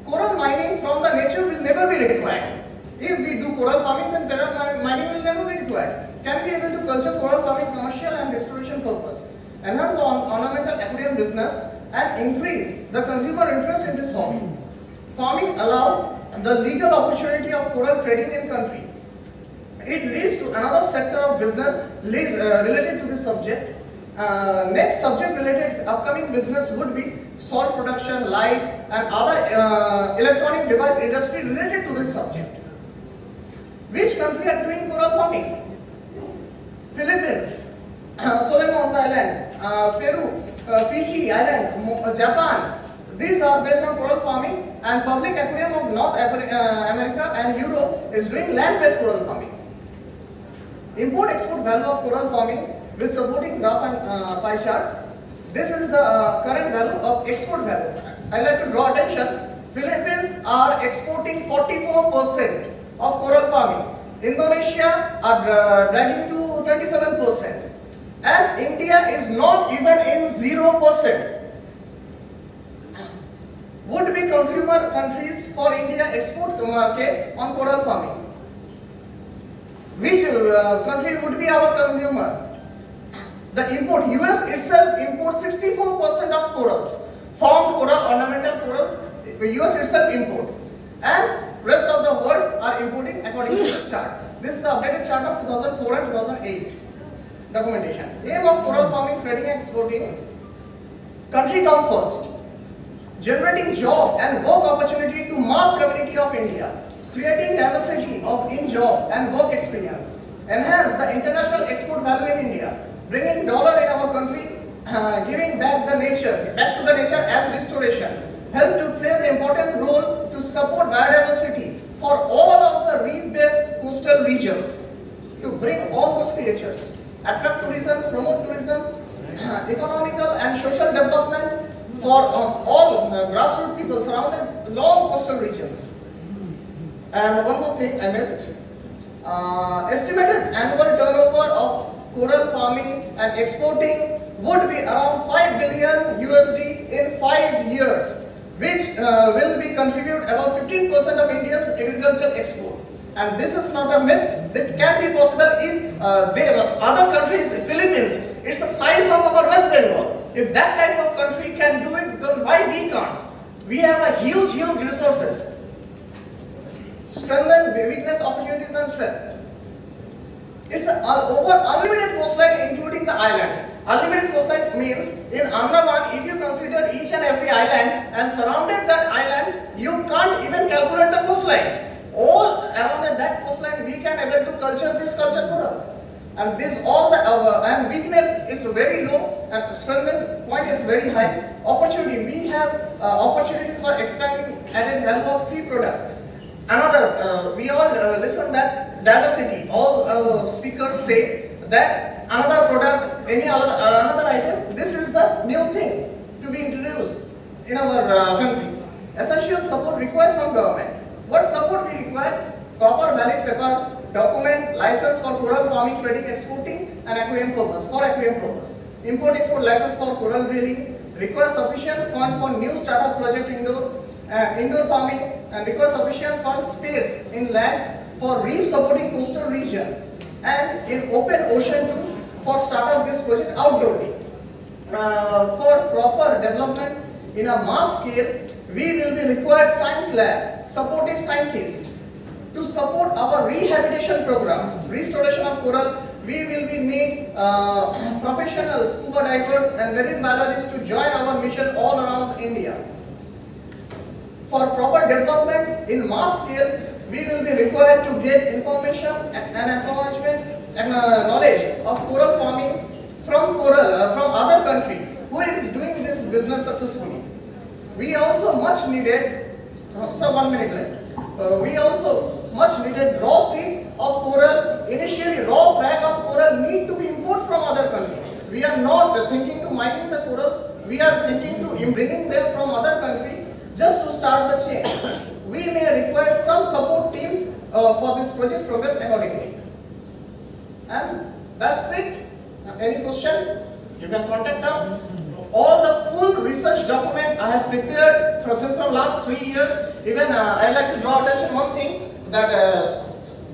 Coral mining from the nature will never be required. If we do coral farming, then coral mining will never be required. Can be able to culture coral farming commercial and restoration purpose. Enhance the ornamental aquarium business and increase the consumer interest in this farming. Farming allow the legal opportunity of coral trading in country. It leads to another sector of business related to this subject. Next subject related upcoming business would be salt production, light and other electronic device industry related to this subject. Which country are doing coral farming? Philippines, Solomon Island, Peru, Fiji Island, Japan. These are based on coral farming. and Public Aquarium of North America and Europe is doing land-based coral farming. Import-export value of coral farming with supporting graph and pie charts. This is the current value of export value. I like to draw attention. Philippines are exporting 44% of coral farming. Indonesia are dragging to 27%. And India is not even in 0%. Would be consumer countries for India export market on coral farming. Which country would be our consumer? The import, US itself imports 64% of corals, formed coral, ornamental corals, US itself import. And rest of the world are importing according to this chart. This is the updated chart of 2004 and 2008 documentation. Aim of coral farming, trading and exporting. Country come first. Generating job and work opportunity to mass community of India. Creating diversity of in-job and work experience. Enhance the international export value in India. Bringing dollar in our country, giving back to the nature as restoration. Help to play the important role to support biodiversity for all of the reef-based coastal regions. To bring all those creatures. Attract tourism, promote tourism, economical and social development for all grassroots people surrounded long coastal regions. And one more thing I missed. Estimated annual turnover of coral farming and exporting would be around 5 billion USD in 5 years, which will be contribute about 15% of India's agricultural export. And this is not a myth. It can be possible if there are other countries. Philippines, it's the size of our West Bengal. If that type of country can do it, then why we can't? We have a huge resources. Strengthen weakness, opportunities and strength. It's over unlimited coastline including the islands. Unlimited coastline means in Andaman, if you consider each and every island and surrounded that island, you can't even calculate the coastline. All around that coastline we can able to culture this culture corals. And this all the and weakness is very low and strength point is very high. Opportunity, we have opportunities for extracting added value of sea product. Another, we all listen that diversity. All speakers say that another product, another item. This is the new thing to be introduced in our country. Essential support required from government. What support we require? Proper valid paper, document, license for coral farming, trading, exporting, and aquarium purpose. For aquarium purpose. Import-export license for coral breeding. Require sufficient fund for new startup project indoor farming, and require sufficient fund space in land for reef supporting coastal region and in open ocean too for startup this project outdoorly. For proper development in a mass scale, we will be required science lab, supportive scientists. To support our rehabilitation program, restoration of coral, we will be need professional scuba divers and marine biologists to join our mission all around India. For proper development in mass scale, we will be required to get information and acknowledgement and knowledge of coral farming from other country who is doing this business successfully. We also much needed, we also much needed raw seed of coral. Initially, raw frag of coral need to be imported from other countries. We are not thinking to mining the corals. We are thinking to bringing them from other countries just to start the chain. We may require some support team for this project progress accordingly. And that's it. Any question? You can contact us. All the full research document I have prepared since from last 3 years. Even I like to draw attention one thing that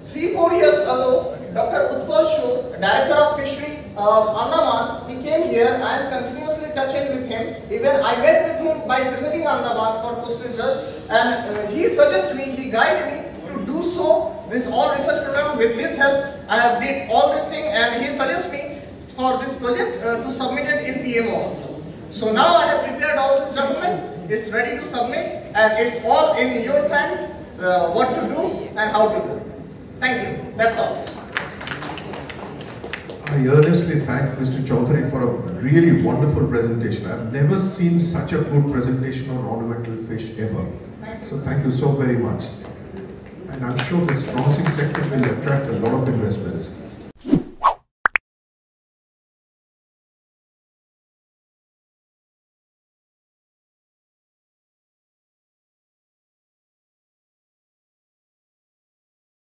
3-4 years ago, Dr. Utpal Shur, Director of Fishery Andaman, he came here. I am continuously touching with him. Even I met with him by visiting Andaman for post research, and he suggested me, he guided me to do so. This all research program with his help. I have did all this thing, and he suggests me for this project to submit it in PMO also. So now I have prepared all this document. It's ready to submit, and it's all in your hand. What to do and how to do it. Thank you. That's all. I earnestly thank Mr. Chaudhary for a really wonderful presentation. I've never seen such a good presentation on ornamental fish ever. So thank you so very much. And I'm sure this crossing sector will attract a lot of investments.